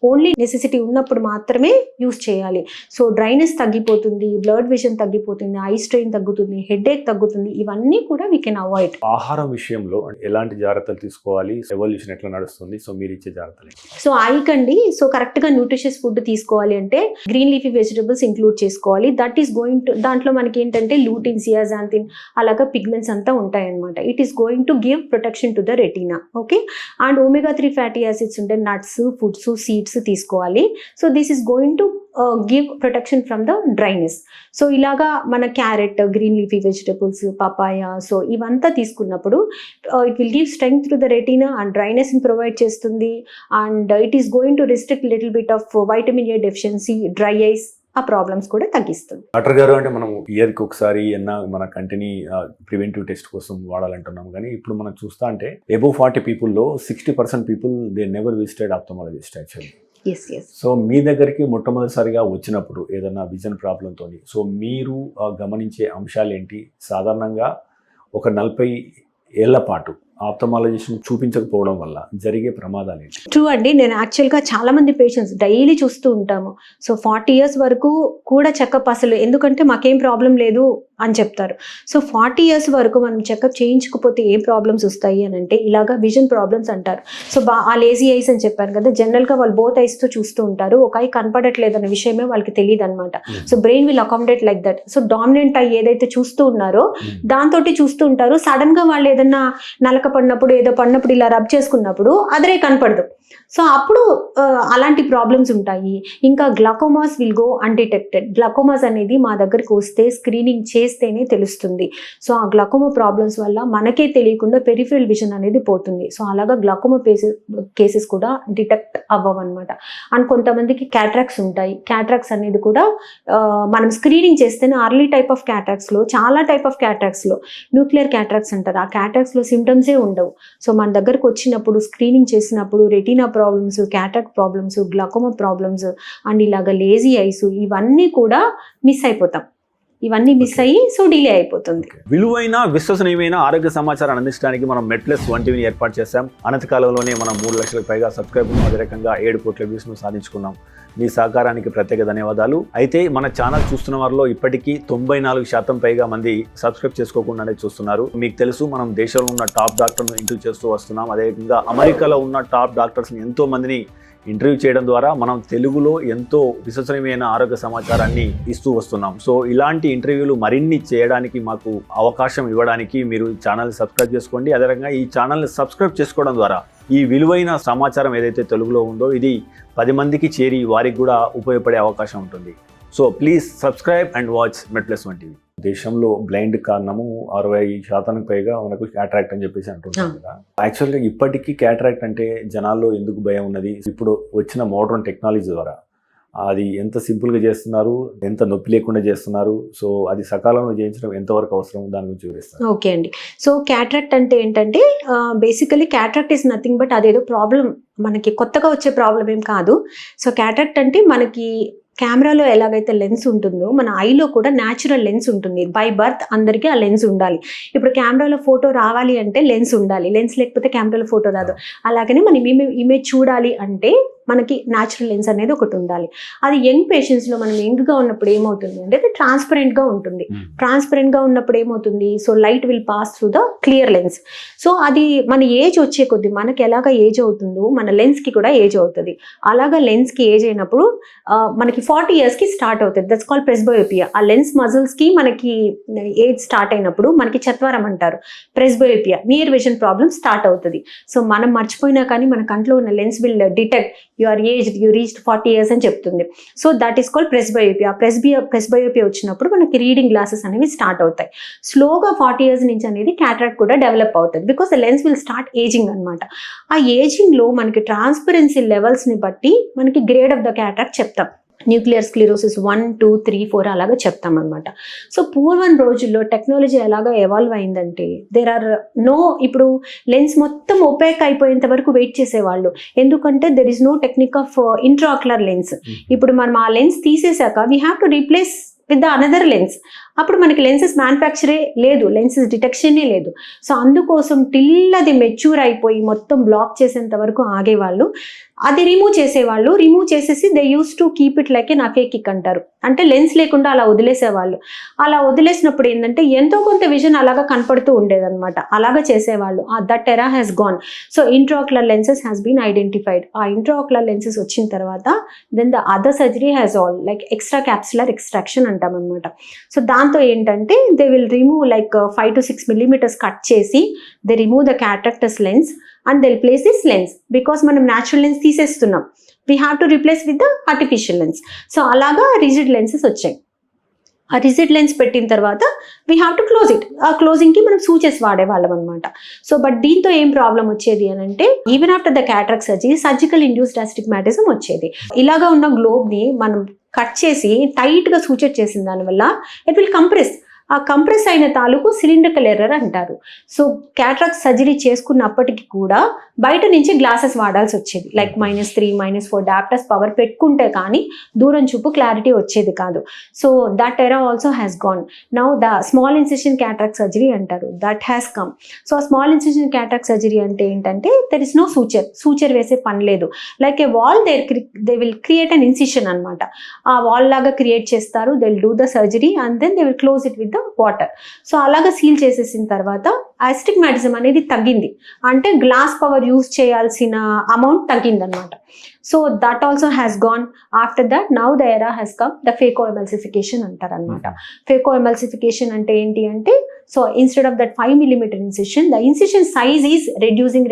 only necessity ఉన్నప్పుడు మాత్రమే యూస్ చేయాలి. సో డ్రైనెస్ తగ్గిపోతుంది, బ్లడ్ విజన్ తగ్గిపోతుంది, ఐ స్ట్రెయిన్ తగ్గుతుంది, హెడేక్ తగ్గుతుంది. ఇవన్నీ కూడా వీ కెన్ అవాయిడ్. ఆహారం విషయంలో ఎలాంటి జాగ్రత్తలు తీసుకోవాలి? ఎవల్యూషన్ ఎట్లా నడుస్తుంది? సో మీరు ఇచ్చే జాగ్రత్తలు. సో ఐకండి, సో కరెక్ట్గా న్యూట్రిషియస్ ఫుడ్ తీసుకోవాలి అంటే గ్రీన్ లీఫీ వెజిటబుల్స్ ఇంక్లూడ్ చేసుకోవాలి. దట్ ఈస్ గోయింగ్ టు, దాంట్లో మనకి ఏంటంటే లూటిన్, సియాజాంతిన్ అలాగా పిగ్మెంట్స్ అంతా ఉంటాయన్నమాట. It is going to give protection to the retina. Okay. And omega-3 fatty acids ఉంటే నట్స్, ఫుడ్స్, సీడ్స్ తీసుకోవాలి. So this is going to give protection from the dryness. So ఇలాగా మన carrot, green leafy vegetables, papaya, so ఇవంతా తీసుకున్నప్పుడు it will give strength to the retina and డ్రైనెస్ని ప్రొవైడ్ చేస్తుంది. And it is going to restrict little bit of vitamin A deficiency, dry eyes, ఆ ప్రాబ్లమ్స్ కూడా తగ్గిస్తుంది. డాక్టర్ గారు, అంటే మనం ఇయర్కి ఒకసారి మన కంటిని ప్రివెంటివ్ టెస్ట్ కోసం వాడాలంటున్నాం. కానీ ఇప్పుడు మనం చూస్తా అంటే అబోవ్ 40 పీపుల్లో 60% people they never visited ophthalmologist actually. So మీ దగ్గరికి మొట్టమొదటిసారిగా వచ్చినప్పుడు ఏదైనా విజన్ ప్రాబ్లంతో సో మీరు గమనించే అంశాలు ఏంటి? సాధారణంగా ఒక 40 ఏళ్ల పాటు ఆప్థమాలజిస్ట్ని చూపించకపోవడం వల్ల జరిగే ప్రమాదాలు ఏంటి? ట్రూ అండి. నేను యాక్చువల్గా చాలా మంది పేషెంట్స్ డైలీ చూస్తూ ఉంటాము. సో 40 years వరకు కూడా చెకప్ అసలు, ఎందుకంటే మాకేం ప్రాబ్లం లేదు అని చెప్తారు. సో 40 years వరకు మనం చెకప్ చేయించకపోతే ఏం ప్రాబ్లమ్స్ వస్తాయి అని అంటే ఇలాగా విజన్ ప్రాబ్లమ్స్ అంటారు. సో ఆ లేజీ ఐస్ అని చెప్పాను కదా, జనరల్గా వాళ్ళు బోత్ ఐస్తో చూస్తూ ఉంటారు. ఒక ఐ కనపడట్లేదు అనే విషయమే వాళ్ళకి తెలియదు అనమాట. So brain will accommodate like that. So dominant I ఏదైతే చూస్తూ ఉన్నారో దాంతో చూస్తూ ఉంటారు. సడన్గా వాళ్ళు ఏదన్నా నలక పడినప్పుడు, ఏదో పడినప్పుడు ఇలా రబ్ చేసుకున్నప్పుడు అదరే కనపడదు. సో అప్పుడు అలాంటి ప్రాబ్లమ్స్ ఉంటాయి. ఇంకా గ్లాకోమాస్ విల్ గో అన్డిటెక్టెడ్. గ్లాకోమాస్ అనేది మా దగ్గరికి వస్తే స్క్రీనింగ్ చేసి చేస్తేనే తెలుస్తుంది. సో ఆ గ్లకోమా ప్రాబ్లమ్స్ వల్ల మనకే తెలియకుండా పెరిఫరల్ విజన్ అనేది పోతుంది. సో అలాగా గ్లకోమా కేసెస్ కూడా డిటెక్ట్ అవ్వవన్నమాట. అండ్ కొంతమందికి క్యాట్రాక్ట్స్ ఉంటాయి. క్యాట్రాక్ట్స్ అనేది కూడా మనం స్క్రీనింగ్ చేస్తేనే అర్లీ టైప్ ఆఫ్ క్యాట్రాక్ట్స్లో, చాలా టైప్ ఆఫ్ క్యాట్రాక్ట్స్లో న్యూక్లియర్ క్యాట్రాక్ట్స్ అంటారు. ఆ క్యాట్రాక్ట్స్లో సిమ్టమ్సే ఉండవు. సో మన దగ్గరకు వచ్చినప్పుడు స్క్రీనింగ్ చేసినప్పుడు retina problems, cataract problems, glaucoma problems and ఇలాగ లేజీ ఐస్ ఇవన్నీ కూడా మిస్ అయిపోతాం. ఇవన్నీ మిస్ అయ్యి సో డిలే అయిపోతుంది. విలువైన విశ్వసనీయమైన ఆరోగ్య సమాచారాన్ని అందించడానికి మనం మెట్ప్లస్ 1 టీవీని ఏర్పాటు చేశాం. అనతి కాలంలోనే మనం 3 లక్షలకు పైగా సబ్స్క్రైబర్లు, అదే రకంగా 7 కోట్ల వ్యూస్ను సాధించుకున్నాం. మీ సహకారానికి ప్రత్యేక ధన్యవాదాలు. అయితే మన ఛానల్ చూస్తున్న వారిలో ఇప్పటికీ 94% పైగా మంది సబ్స్క్రైబ్ చేసుకోకుండానే చూస్తున్నారు. మీకు తెలుసు, మనం దేశంలో ఉన్న టాప్ డాక్టర్ను ఇంటర్వ్యూ చేస్తూ వస్తున్నాం. అదేవిధంగా అమెరికాలో ఉన్న టాప్ డాక్టర్స్ని ఎంతో మందిని ఇంటర్వ్యూ చేయడం ద్వారా మనం తెలుగులో ఎంతో విశ్వసనీయమైన ఆరోగ్య సమాచారాన్ని ఇస్తూ వస్తున్నాం. సో ఇలాంటి ఇంటర్వ్యూలు మరిన్ని చేయడానికి మాకు అవకాశం ఇవ్వడానికి మీరు ఛానల్ని సబ్స్క్రైబ్ చేసుకోండి. అదేవిధంగా ఈ ఛానల్ని సబ్స్క్రైబ్ చేసుకోవడం ద్వారా ఈ విలువైన సమాచారం ఏదైతే తెలుగులో ఉందో ఇది 10 మందికి చేరి వారికి కూడా ఉపయోగపడే అవకాశం ఉంటుంది. So please subscribe and watch MedPlus 1 TV. దేశంలో బ్లైండ్ కారణము 60% పైగా మనకు క్యాట్రాక్ట్ అని చెప్పేసి అంటున్నాం కదా. యాక్చువల్గా ఇప్పటికీ క్యాట్రాక్ట్ అంటే జనాల్లో ఎందుకు భయం ఉన్నది? ఇప్పుడు వచ్చిన మోడర్న్ టెక్నాలజీ ద్వారా అది ఎంత సింపుల్గా చేస్తున్నారు, ఎంత నొప్పి లేకుండా చేస్తున్నారు. సో అది సకాలంలో చేయించడం ఎంతవరకు అవసరం, దాని గురించి వివరిస్తారు. ఓకే అండి. సో క్యాట్రాక్ట్ అంటే ఏంటంటే basically cataract is nothing but అదేదో ప్రాబ్లం, మనకి కొత్తగా వచ్చే ప్రాబ్లం ఏం కాదు. సో క్యాట్రాక్ట్ అంటే మనకి కెమెరాలో ఎలాగైతే లెన్స్ ఉంటుందో మన ఐలో కూడా న్యాచురల్ లెన్స్ ఉంటుంది. బై బర్త్ అందరికీ ఆ లెన్స్ ఉండాలి. ఇప్పుడు కెమెరాలో ఫోటో రావాలి అంటే లెన్స్ ఉండాలి, లెన్స్ లేకపోతే కెమెరాలో ఫోటో రాదు. అలాగనే మనం ఇమేజ్ చూడాలి అంటే మనకి న్యాచురల్ లెన్స్ అనేది ఒకటి ఉండాలి. అది యంగ్ పేషెంట్స్లో మనం యంగ్గా ఉన్నప్పుడు ఏమవుతుంది అంటే అది ట్రాన్స్పరెంట్గా ఉంటుంది. ట్రాన్స్పరెంట్గా ఉన్నప్పుడు ఏమవుతుంది, so light will pass through the clear lens. So అది మన ఏజ్ వచ్చే కొద్దీ మనకి ఎలాగ ఏజ్ అవుతుందో మన లెన్స్కి కూడా ఏజ్ అవుతుంది. అలాగా లెన్స్కి ఏజ్ అయినప్పుడు మనకి 40 yearsకి స్టార్ట్ అవుతుంది. That's called presbyopia. ఆ లెన్స్ మజిల్స్కి మనకి ఏజ్ స్టార్ట్ అయినప్పుడు మనకి చత్వరం అంటారు, presbyopia, near vision problem start అవుతుంది. సో మనం మర్చిపోయినా కానీ మన కంట్లో ఉన్న lens will detect your age, you reached 40 years అని చెప్తుంది. So that is called presbyopia. Presbyopia వచ్చినప్పుడు మనకి రీడింగ్ గ్లాసెస్ అనేవి స్టార్ట్ అవుతాయి. స్లోగా 40 years నుంచి అనేది క్యాట్రాక్ట్ కూడా డెవలప్ అవుతుంది. Because the lens will start ageing అనమాట. ఆ ఏజింగ్లో మనకి ట్రాన్స్పరెన్సీ లెవెల్స్ని బట్టి మనకి గ్రేడ్ ఆఫ్ ద క్యాట్రాక్ట్ చెప్తాం. న్యూక్లియర్ స్క్లిరోసిస్ 1, 2, 3, 4 అలాగా చెప్తాం అనమాట. సో పూర్వం రోజుల్లో టెక్నాలజీ ఎలాగా ఎవాల్వ్ అయిందంటే ఇప్పుడు లెన్స్ మొత్తం ఒపేక్ అయిపోయేంత వరకు వెయిట్ చేసేవాళ్ళు. ఎందుకంటే there is no technique of intraocular lens. ఇప్పుడు మనం ఆ లెన్స్ తీసేసాక we have to replace with the another lens. అప్పుడు మనకి లెన్సెస్ మ్యానుఫ్యాక్చరే లేదు, లెన్సెస్ డిటెక్షనే లేదు. సో అందుకోసం టిల్ అది మెచ్యూర్ అయిపోయి మొత్తం బ్లాక్ చేసేంత వరకు ఆగేవాళ్ళు. అది రిమూవ్ చేసేవాళ్ళు. రిమూవ్ చేసేసి they use to keep it like a aphakic అంటారు. అంటే లెన్స్ లేకుండా అలా వదిలేసేవాళ్ళు. అలా వదిలేసినప్పుడు ఏంటంటే ఎంతో కొంత విజన్ అలాగా కనపడుతూ ఉండేదన్నమాట. అలాగా చేసేవాళ్ళు. That era has gone. So intraocular lenses has been identified. ఆ ఇంట్రాక్యులర్ లెన్సెస్ వచ్చిన తర్వాత then the other surgery has all like extra capsular extraction అంటాం అనమాట. సో దాంతో ఏంటంటే they will remove like 5 to 6 millimeters cut చేసి they remove the cataractous lens and they place this lens. Because మనం న్యాచురల్ లెన్స్ తీసేస్తున్నాం, we have to replace with the artificial lens. So అలాగా రిజిడ్ లెన్సెస్ వచ్చాయి. ఆ రిజిడ్ లెన్స్ పెట్టిన తర్వాత we have to close it. ఆ క్లోజింగ్కి మనం సూచెస్ వాడేవాళ్ళం అనమాట. సో బట్ దీంతో ఏం ప్రాబ్లం వచ్చేది అని అంటే even after the cataract surgery surgical induced astigmatism వచ్చేది. ఇలాగా ఉన్న గ్లోబ్ని మనం కట్ చేసి టైట్గా సూచర్ చేసిన దానివల్ల ఇట్ విల్ కంప్రెస్. ఆ కంప్రెస్ అయిన తాలూకు సిలిండ్రికల్ ఎర్రర్ అంటారు. సో క్యాట్రాక్ట్ సర్జరీ చేసుకున్నప్పటికీ కూడా బయట నుంచి గ్లాసెస్ వాడాల్సి వచ్చేది. లైక్ -3, -4 డాప్టర్స్ పవర్ పెట్టుకుంటే కానీ దూరం చూపు క్లారిటీ వచ్చేది కాదు. So that era also has gone. Now the small incision cataract surgery అంటారు, దట్ హ్యాస్ కమ్. సో ఆ స్మాల్ ఇన్సిషన్ క్యాట్రాక్ట్ సర్జరీ అంటే ఏంటంటే దెర్ ఇస్ నో సూచర్ వేసే పని లేదు. Like a wall they will create an incision అనమాట. ఆ వాల్ లాగా క్రియేట్ చేస్తారు. They will do the surgery and then they will close it with the water. So అలాగా సీల్ చేసేసిన తర్వాత అస్టిగ్మాటిజం అనేది తగ్గింది. అంటే గ్లాస్ పవర్ యూజ్ చేయాల్సిన అమౌంట్ తగ్గింది అనమాట. So that also has gone. After that now the era has come the phaco emulsification అంటారు అనమాట. ఫేకో ఎమల్సిఫికేషన్ అంటే ఏంటి అంటే so instead of that 5 millimeter incision, the incision size is reducing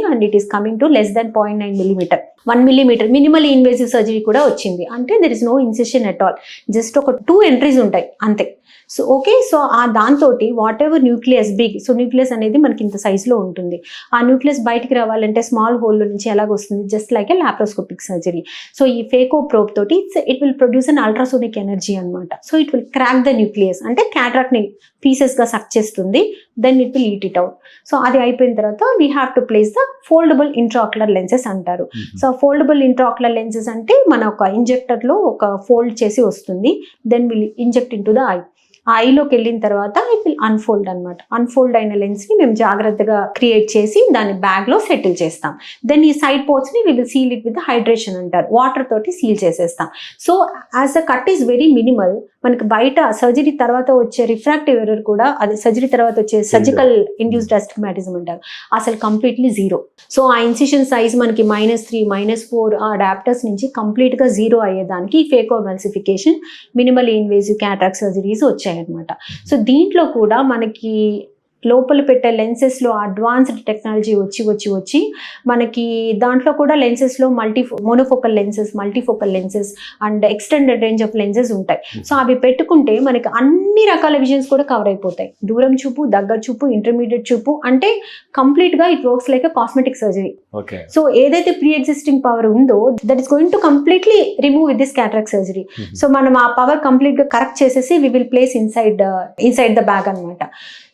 and it is coming to less than 0.9 millimeter. 1 millimeter minimal invasive surgery కూడా వచ్చింది. అంటే there is no incision at all, just ఒక 2 ఎంట్రీస్ ఉంటాయి అంతే. సో ఓకే, సో ఆ దాంతో whatever nucleus big, so nucleus అనేది మనకి ఇంత సైజులో ఉంటుంది. ఆ న్యూక్లియస్ బయటికి రావాలంటే స్మాల్ హోల్లో నుంచి ఎలాగ వస్తుంది, just like a laparoscopic surgery. So ఈ ఫేకో ప్రోబ్ తోటి it will produce an ultrasonic energy అనమాట. So it will crack the nucleus, అంటే క్యాట్రాక్ట్ని పీసెస్గా సక్ చేస్తుంది, then it will eat it out. So అది అయిపోయిన తర్వాత we have to place the foldable intraocular lenses అంటారు. సో ఫోల్డబుల్ ఇంట్రాక్యులర్ లెన్సెస్ అంటే మన ఒక ఇంజెక్టర్లో ఒక ఫోల్డ్ చేసి వస్తుంది, then will inject into the I. ఆ ఐలోకి వెళ్ళిన తర్వాత ఇట్ విల్ అన్ఫోల్డ్ అనమాట. అన్ఫోల్డ్ అయిన లెన్స్ని మేము జాగ్రత్తగా క్రియేట్ చేసి దాన్ని బ్యాగ్లో సెటిల్ చేస్తాం. దెన్ ఈ సైడ్ పోర్ట్స్ని we will seal it with hydration అంటారు, వాటర్ తోటి సీల్ చేసేస్తాం. So as the cut is very minimal, మనకి బయట సర్జరీ తర్వాత వచ్చే రిఫ్రాక్టివ్ ఎర్రర్ కూడా, అది సర్జరీ తర్వాత వచ్చే సర్జికల్ ఇండ్యూస్డ్ అస్టిగ్మాటిజం అంటారు, అసలు కంప్లీట్లీ జీరో. సో ఆ ఇన్సిషన్ సైజ్ మనకి -3, -4 ఆ అడాప్టర్స్ నుంచి కంప్లీట్గా జీరో అయ్యేదానికి ఈ phaco emulsification, minimal invasive cataract surgeries వచ్చాయన్నమాట. సో దీంట్లో కూడా మనకి లోపల పెట్టే లెన్సెస్లో అడ్వాన్స్డ్ టెక్నాలజీ వచ్చి మనకి దాంట్లో కూడా లెన్సెస్లో monofocal lenses, multifocal lenses and extended range of lenses ఉంటాయి. సో అవి పెట్టుకుంటే మనకి అన్ని రకాల విజన్స్ కూడా కవర్ అయిపోతాయి. దూరం చూపు, దగ్గర చూపు, ఇంటర్మీడియట్ చూపు, అంటే కంప్లీట్గా it works like a cosmetic surgery. So ఏదైతే ప్రీ ఎగ్జిస్టింగ్ పవర్ ఉందో that is going to completely remove with this cataract surgery. So మనం ఆ పవర్ కంప్లీట్గా కరెక్ట్ చేసేసి we will place inside the bag అనమాట.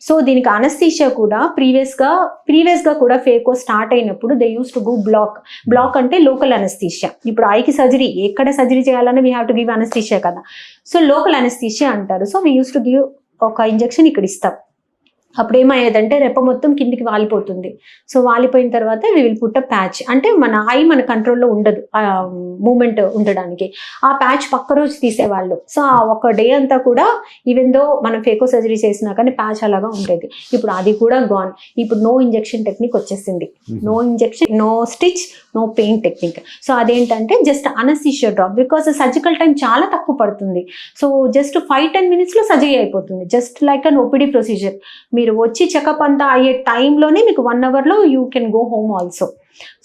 సో దీనికి అనస్థీషియా కూడా ప్రీవియస్గా కూడా ఫేకో స్టార్ట్ అయినప్పుడు they use to go block అంటే లోకల్ అనస్థీషియా. ఇప్పుడు ఐకి సర్జరీ ఎక్కడ సర్జరీ చేయాలన్నా we have to give anaesthesia కదా, సో లోకల్ అనస్థీషియా అంటారు. So we use to give ఒక ఇంజెక్షన్ ఇక్కడ ఇస్తాం. అప్పుడు ఏమయ్యేదంటే రెప్ప మొత్తం కిందికి వాలిపోతుంది. సో వాలిపోయిన తర్వాత we will put a patch, అంటే మన ఐ మన కంట్రోల్లో ఉండదు మూమెంట్ ఉండడానికి. ఆ ప్యాచ్ పక్క రోజు తీసేవాళ్ళు. సో ఆ ఒక డే అంతా కూడా ఈవెన్ దో మనం ఫేకో సర్జరీ చేసినా కానీ ప్యాచ్ అలాగా ఉండేది. ఇప్పుడు అది కూడా గాన్. ఇప్పుడు నో ఇంజెక్షన్ టెక్నిక్ వచ్చేసింది. No injection, no stitch, no pain technique. So అదేంటంటే just anaesthesia drop, because surgical time చాలా తక్కువ పడుతుంది. సో జస్ట్ 5-10 minutesలో సర్జరీ అయిపోతుంది, just like an OPD procedure. మీరు వచ్చి చెకప్ అంతా అయ్యే టైంలోనే మీకు 1 hourలో you can go home also.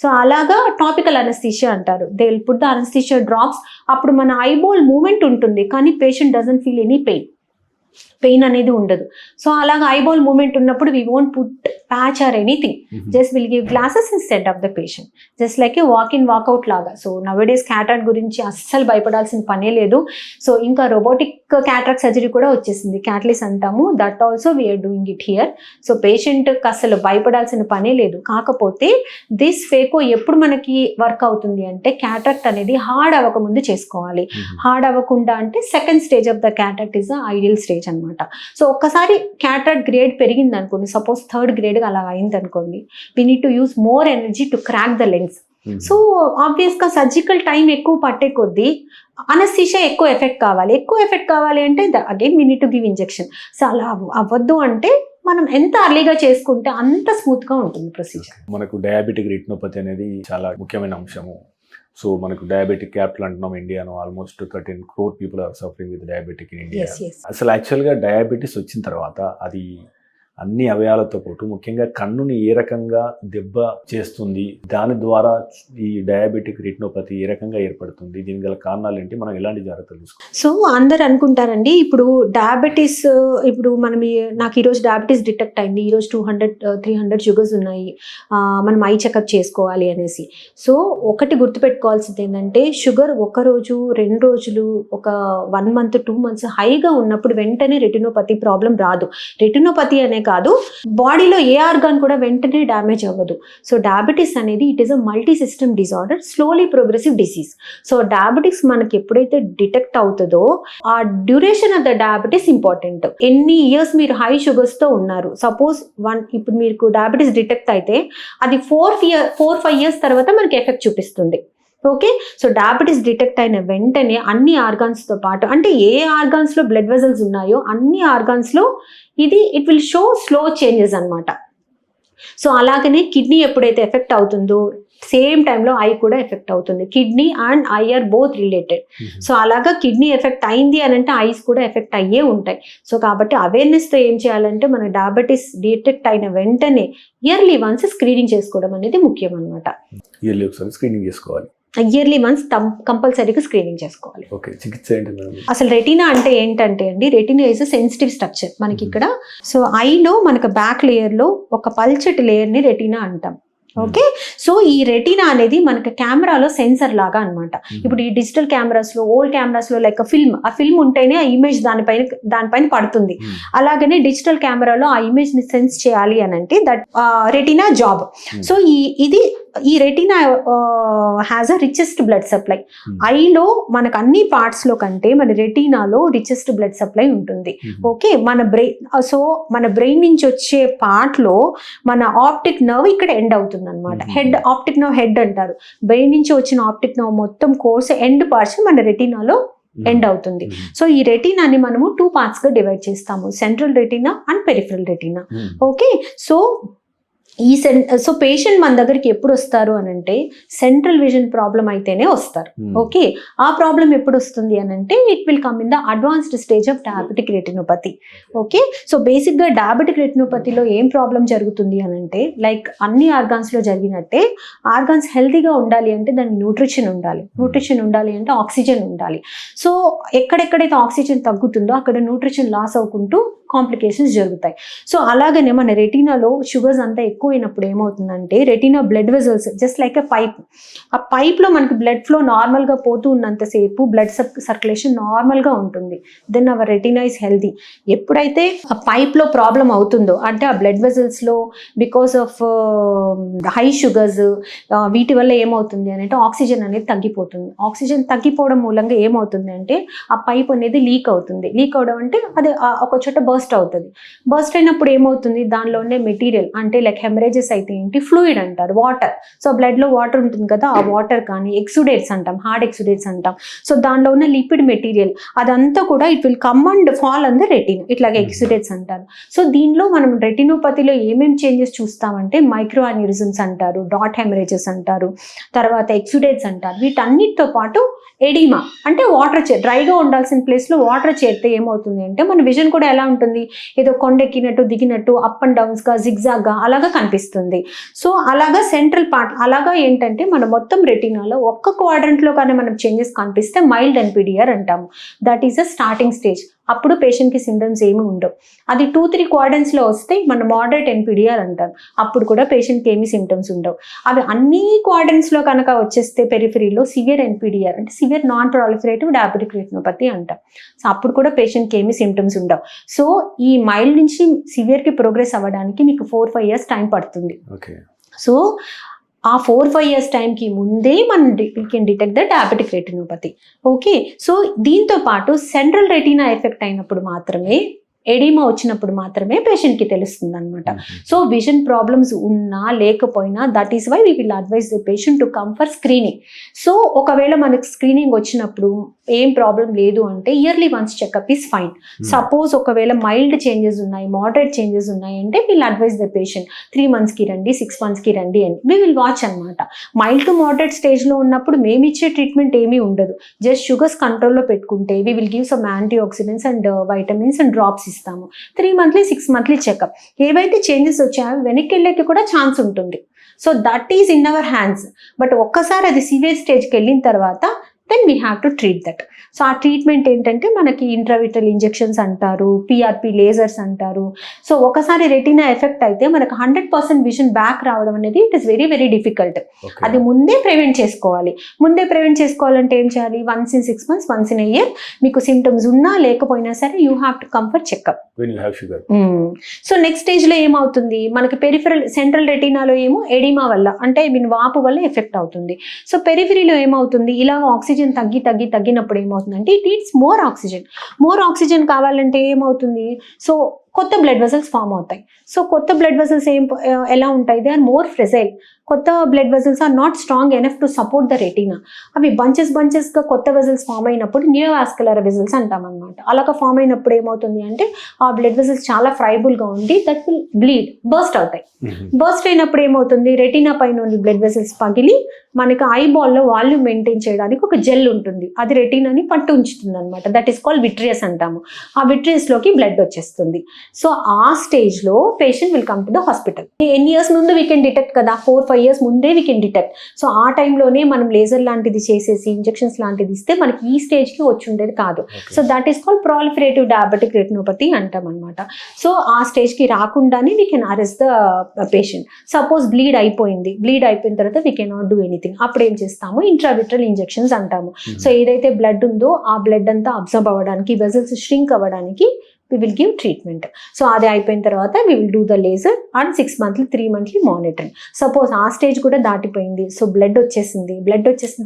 So అలాగా టాపికల్ అనస్థీషియా అంటారు. They will put the anaesthesia drops. అప్పుడు మన ఐబాల్ మూమెంట్ ఉంటుంది కానీ patient doesn't feel any pain అనేది ఉండదు. సో అలాగా ఐబాల్ మూమెంట్ ఉన్నప్పుడు we won't put patch or anything, just will give glasses instead of the patient, just like a walk in walkout లాగా. సో నవడేస్ క్యాట్రాక్ట్ గురించి అస్సలు భయపడాల్సిన పనే లేదు. సో ఇంకా రోబోటిక్ క్యాట్రాక్ట్ సర్జరీ కూడా వచ్చేసింది, క్యాట్లిస్ అంటాము. That also we are doing it here. So పేషెంట్కి అసలు భయపడాల్సిన పనే లేదు. కాకపోతే దిస్ ఫేకో ఎప్పుడు మనకి వర్క్ అవుతుంది అంటే క్యాట్రాక్ట్ అనేది హార్డ్ అవ్వకముందు చేసుకోవాలి. హార్డ్ అవ్వకుండా అంటే second stage of the cataract is the ideal stage అనమాట. సో ఒక్కసారి క్యాట్రాక్ట్ గ్రేడ్ పెరిగింది అనుకోండి, సపోజ్ 3rd grade అలా అయింది అనుకోండి, we need to use more energy to crack the lens. So ఆబ్వియస్గా సర్జికల్ టైం ఎక్కువ పట్టే కొద్దీ అనస్థీషియా ఎక్కువ ఎఫెక్ట్ కావాలి అంటే again we need to give injection. So అలా అవ్వద్దు అంటే మనం ఎంత అర్లీగా చేసుకుంటే అంత స్మూత్గా ఉంటుంది ప్రొసీజర్. మనకు డయాబెటిక్ రెటినోపతి అనేది చాలా ముఖ్యమైన అంశము. సో మనకు డయాబెటిక్ క్యాపిటల్ అంటున్నాం ఇండియాలో, almost 13 crore people are suffering with diabetic in India. అసలు యాక్చువల్గా డయాబెటీస్ వచ్చిన తర్వాత అది అన్ని అవయవాలతో పాటు ముఖ్యంగా కన్నుని ఏ రకంగా దెబ్బ చేస్తుంది, దాని ద్వారా ఈ డయాబెటిక్ రెటినోపతి ఏ రకంగా ఏర్పడుతుంది, దీనికి గల కారణాలు ఏంటి, మనం ఎలాంటి జాగ్రత్తలు తీసుకోవాలి? సో అందరు అనుకుంటారండి ఇప్పుడు డయాబెటీస్, ఇప్పుడు నాకు ఈరోజు డయాబెటీస్ డిటెక్ట్ అయింది, ఈరోజు 200-300 షుగర్స్ ఉన్నాయి, మనం ఐ చెకప్ చేసుకోవాలి అనేసి. సో ఒకటి గుర్తుపెట్టుకోవాల్సింది ఏంటంటే షుగర్ 1 రోజు 2 రోజులు, ఒక 1 month 2 months హైగా ఉన్నప్పుడు వెంటనే రెటినోపతి ప్రాబ్లం రాదు. రెటినోపతి అనే కాదు, బాడీలో ఏ ఆర్గాన్ కూడా వెంటనే డ్యామేజ్ అవ్వదు. సో డయాబెటీస్ అనేది it is a multi system disorder, slowly progressive disease. So diabetics మనకి ఎప్పుడైతే డిటెక్ట్ అవుతుందో ఆ duration of the diabetes important. ఎన్ని ఇయర్స్ మీరు హై షుగర్స్తో ఉన్నారు, సపోజ్ ఇప్పుడు మీకు డయాబెటీస్ డిటెక్ట్ అయితే అది 4-5 years తర్వాత మనకి ఎఫెక్ట్ చూపిస్తుంది. ఓకే, సో డయాబెటీస్ డిటెక్ట్ అయిన వెంటనే అన్ని ఆర్గాన్స్తో పాటు, అంటే ఏ ఆర్గాన్స్లో బ్లడ్ వెజల్స్ ఉన్నాయో అన్ని ఆర్గాన్స్లో it will show slow changes అనమాట. సో అలాగనే కిడ్నీ ఎప్పుడైతే ఎఫెక్ట్ అవుతుందో సేమ్ టైంలో ఐ కూడా ఎఫెక్ట్ అవుతుంది. Kidney and eye are both related. So అలాగా కిడ్నీ ఎఫెక్ట్ అయింది అని అంటే ఐస్ కూడా ఎఫెక్ట్ అయ్యే ఉంటాయి. సో కాబట్టి అవేర్నెస్తో ఏం చేయాలంటే మన డయాబెటీస్ డిటెక్ట్ అయిన వెంటనే ఇయర్లీ వన్స్ స్క్రీనింగ్ చేసుకోవడం అనేది ముఖ్యం అనమాట. ఇయర్లీ ఒకసారి స్క్రీనింగ్ చేసుకోవాలి. ఇయర్లీ వన్స్ కంపల్సరీగా స్క్రీనింగ్ చేసుకోవాలి. ఓకే, చికిత్స ఏంటి మేడం? అసలు రెటీనా అంటే ఏంటంటే అండి, రెటీనా ఈజ్ సెన్సిటివ్ స్ట్రక్చర్ మనకి ఇక్కడ. సో ఐలో మనకు బ్యాక్ లేయర్లో ఒక పల్చటి లేయర్ని రెటీనా అంటాం. ఓకే, సో ఈ రెటీనా అనేది మనకి కెమెరాలో సెన్సర్ లాగా అనమాట. ఇప్పుడు ఈ డిజిటల్ కెమెరాస్లో, ఓల్డ్ కెమెరాస్లో లైక్ ఆ ఫిల్మ్ ఉంటేనే ఆ ఇమేజ్ దానిపైన పడుతుంది. అలాగనే డిజిటల్ కెమెరాలో ఆ ఇమేజ్ ని సెన్స్ చేయాలి అని అంటే దట్ రెటీనా జాబ్. సో ఈ retina has a richest blood supply. ఐలో మనకు అన్ని పార్ట్స్ లో కంటే మన రెటీనాలో రిచెస్ట్ బ్లడ్ సప్లై ఉంటుంది. ఓకే, మన బ్రెయిన్ నుంచి వచ్చే పార్ట్ లో మన ఆప్టిక్ నర్వ్ ఇక్కడ ఎండ్ అవుతుంది అనమాట. హెడ్ ఆప్టిక్ నర్వ్ హెడ్ అంటారు. బ్రెయిన్ నుంచి వచ్చిన ఆప్టిక్ నర్వ్ మొత్తం కోర్స్ ఎండ్ పార్ట్స్ మన రెటీనాలో ఎండ్ అవుతుంది. సో ఈ రెటీనాని మనము 2 పార్ట్స్ గా డివైడ్ చేస్తాము, central retina and peripheral retina. Okay, so patient మన దగ్గరికి ఎప్పుడు వస్తారు అని అంటే సెంట్రల్ విజన్ ప్రాబ్లం అయితేనే వస్తారు. ఓకే, ఆ ప్రాబ్లం ఎప్పుడు వస్తుంది అని అంటే it will come in the advanced stage of diabetic retinopathy. Okay, so బేసిక్గా డయాబెటిక్ రెటినోపతిలో ఏం ప్రాబ్లం జరుగుతుంది అని అంటే లైక్ అన్ని ఆర్గాన్స్లో జరిగినట్టే ఆర్గాన్స్ హెల్తీగా ఉండాలి అంటే దానికి న్యూట్రిషన్ ఉండాలి అంటే ఆక్సిజన్ ఉండాలి. సో ఎక్కడెక్కడైతే ఆక్సిజన్ తగ్గుతుందో అక్కడ న్యూట్రిషన్ లాస్ అవ్వకుంటూ కాంప్లికేషన్స్ జరుగుతాయి. సో అలాగనే మన రెటీనాలో షుగర్స్ అంతా ఎక్కువైనప్పుడు ఏమవుతుందంటే retina blood vessels just like a pipe. ఆ పైప్లో మనకి బ్లడ్ ఫ్లో నార్మల్గా పోతూ ఉన్నంతసేపు బ్లడ్ సర్క్యులేషన్ నార్మల్గా ఉంటుంది. Then our retina is healthy. ఎప్పుడైతే ఆ పైప్లో ప్రాబ్లం అవుతుందో అంటే ఆ బ్లడ్ వెజల్స్లో బికాస్ ఆఫ్ హై షుగర్స్ వీటి వల్ల ఏమవుతుంది అని అంటే ఆక్సిజన్ అనేది తగ్గిపోతుంది. ఆక్సిజన్ తగ్గిపోవడం మూలంగా ఏమవుతుంది అంటే ఆ పైప్ అనేది లీక్ అవుతుంది. లీక్ అవడం అంటే అది ఒక చోట బర్స్ట్ అవుతుంది. బర్స్ట్ అయినప్పుడు ఏమవుతుంది, దానిలో ఉండే మెటీరియల్ అంటే లైక్ హెమరేజెస్ అయితే ఏంటి, ఫ్లూయిడ్ అంటారు, వాటర్. సో బ్లడ్లో వాటర్ ఉంటుంది కదా, ఆ వాటర్ కానీ ఎక్సుడేట్స్ అంటాం, హార్డ్ ఎక్సుడేట్స్ అంటాం. సో దానిలో ఉన్న లిపిడ్ మెటీరియల్ అదంతా కూడా it will come and fall on the retina, ఇట్లాగే ఎక్సుడేట్స్ అంటారు. సో దీనిలో మనం రెటినోపతిలో ఏమేమి చేంజెస్ చూస్తామంటే మైక్రో అన్యూరిజమ్స్ అంటారు, డాట్ హెమరేజెస్ అంటారు, తర్వాత ఎక్సుడేట్స్ అంటారు. వీటన్నిటితో పాటు ఎడిమా అంటే వాటర్ డ్రైగా ఉండాల్సిన ప్లేస్లో వాటర్ చేరితే ఏమవుతుంది అంటే మన విజన్ కూడా ఎలా ఉంటుంది, ఏదో కొండెక్కినట్టు దిగినట్టు అప్ అండ్ డౌన్స్గా జిగ్జాగ్గా అలాగా కనిపిస్తుంది. సో అలాగా సెంట్రల్ పార్ట్ అలాగా ఏంటంటే మన మొత్తం రెటీనాలో ఒక్క క్వాడ్రంట్లో కానీ మనం చేంజెస్ కనిపిస్తే మైల్డ్ ఎన్పిడిఆర్ అంటాము. That is a starting stage. అప్పుడు పేషెంట్కి సింటమ్స్ ఏమి ఉండవు. అది 2-3 క్వాడ్రంట్స్లో వస్తే మన మోడరేట్ ఎన్పిడిఆర్ అంటారు. అప్పుడు కూడా పేషెంట్కి ఏమి సింటమ్స్ ఉండవు. అవి అన్ని క్వాడ్రంట్స్లో కనుక వచ్చేస్తే పెరిఫరీలో సివియర్ ఎన్పిడిఆర్ అంటే severe non proliferative diabetic retinopathy అంటాం. సో అప్పుడు కూడా పేషెంట్కి ఏమి సింటమ్స్ ఉండవు. సో ఈ మైల్డ్ నుంచి సివియర్కి ప్రోగ్రెస్ అవ్వడానికి మీకు 4-5 years టైం పడుతుంది. సో ఆ 4-5 years టైంకి ముందే మనం can detect the diabetic retinopathy. Okay, so దీంతో పాటు సెంట్రల్ రెటీనా ఎఫెక్ట్ అయినప్పుడు మాత్రమే, ఎడిమా వచ్చినప్పుడు మాత్రమే పేషెంట్కి తెలుస్తుంది అనమాట. సో విజన్ ప్రాబ్లమ్స్ ఉన్నా లేకపోయినా that is why we will advise the patient to come for screening. So ఒకవేళ మనకి స్క్రీనింగ్ వచ్చినప్పుడు ఏం ప్రాబ్లం లేదు అంటే yearly once checkup is fine. Suppose ఒకవేళ మైల్డ్ చేంజెస్ ఉన్నాయి, మోడరేట్ చేంజెస్ ఉన్నాయి అంటే విల్ అడ్వైజ్ ద పేషెంట్ 3 monthsకి రండి, 6 monthsకి రండి అని వీ విల్ వాచ్ అనమాట. మైల్డ్ టు మోడరేట్ స్టేజ్లో ఉన్నప్పుడు మేము ఇచ్చే ట్రీట్మెంట్ ఏమీ ఉండదు. జస్ట్ షుగర్స్ కంట్రోల్లో పెట్టుకుంటే we will give some antioxidants and vitamins and drops ఇస్తాము. 3 monthly 6 monthly చెకప్. ఏవైతే చేంజెస్ వచ్చాయో వెనక్కి వెళ్ళేకి కూడా ఛాన్స్ ఉంటుంది. So that is in our hands. But ఒక్కసారి అది సివియర్ స్టేజ్కి వెళ్ళిన తర్వాత then we have to treat that. So ఆ ట్రీట్మెంట్ ఏంటంటే మనకి ఇంట్రావిట్రల్ ఇంజెక్షన్స్ అంటారు, పిఆర్పి లేజర్స్ అంటారు. సో ఒకసారి రెటీనా ఎఫెక్ట్ అయితే మనకు 100% విజన్ బ్యాక్ రావడం అనేది it is very very difficult. అది ముందే ప్రివెంట్ చేసుకోవాలి. ముందే ప్రివెంట్ చేసుకోవాలంటే ఏం చేయాలి, once in 6 months, once in a year మీకు సిమ్టమ్స్ ఉన్నా లేకపోయినా సరే you have to come for checkup. So next స్టేజ్లో ఏమవుతుంది, మనకి పెరిఫరల్ సెంట్రల్ రెటీనాలో ఏమో ఎడిమా వల్ల అంటే వాపు వల్ల ఎఫెక్ట్ అవుతుంది. సో పెరిఫరీలో ఏమవుతుంది, ఇలా ఆక్సిజన్ తగ్గినప్పుడు ఏమవుతుంది అంటే it needs more oxygen. More oxygen కావాలంటే ఏమవుతుంది, సో కొత్త బ్లడ్ వెసల్స్ ఫామ్ అవుతాయి. సో కొత్త బ్లడ్ వెసల్స్ ఎలా ఉంటాయి, దే ఆర్ మోర్ ఫ్రెజైల్. కొత్త blood vessels are not strong enough to support the retina. అవి బంచెస్గా కొత్త వెసల్స్ ఫామ్ అయినప్పుడు నియోవాస్కులర్ వెసల్స్ అంటాం అనమాట. అలాగా ఫామ్ అయినప్పుడు ఏమవుతుంది అంటే ఆ బ్లడ్ వెసల్స్ చాలా ఫ్రైబుల్గా ఉండి దట్ విల్ బ్లీడ్, బర్స్ట్ అవుతాయి. బర్స్ట్ అయినప్పుడు ఏమవుతుంది, రెటీనా పైన బ్లడ్ వెసల్స్ పగిలి మనకి ఐబాల్లో వాల్యూమ్ మెయింటైన్ చేయడానికి ఒక జెల్ ఉంటుంది, అది రెటీనాని పట్టు ఉంచుతుంది అనమాట. దట్ ఈస్ కాల్డ్ విట్రియస్ అంటాము. ఆ విట్రియస్లోకి బ్లడ్ వచ్చేస్తుంది. సో ఆ స్టేజ్లో patient will come to the hospital. ఎన్ని ఇయర్స్ ముందు వీ కెన్ డిటెక్ట్ కదా, 4-5 years ముందే వీ కెన్ డిటెక్ట్. సో ఆ టైంలోనే మనం లేజర్ లాంటిది చేసేసి ఇంజెక్షన్స్ లాంటిది ఇస్తే మనకి ఈ స్టేజ్కి వచ్చి ఉండేది కాదు. So that is called proliferative diabetic retinopathy అంటాం అనమాట. సో ఆ స్టేజ్కి రాకుండానే we can arrest the patient. Suppose bleed అయిపోయిన తర్వాత we can not do anything. అప్పుడు ఏం చేస్తాము, ఇంట్రావిట్రల్ ఇంజెక్షన్స్ అంటాము. సో ఏదైతే బ్లడ్ ఉందో ఆ బ్లడ్ అంతా అబ్జర్వ్ అవ్వడానికి, వెసల్స్ ష్రింక్ అవ్వడానికి we will give treatment. So అది అయిపోయిన తర్వాత we will do the laser and 6 monthly 3 monthly monitoring. Suppose ఆ స్టేజ్ కూడా దాటిపోయింది, సో బ్లడ్ వచ్చేసిన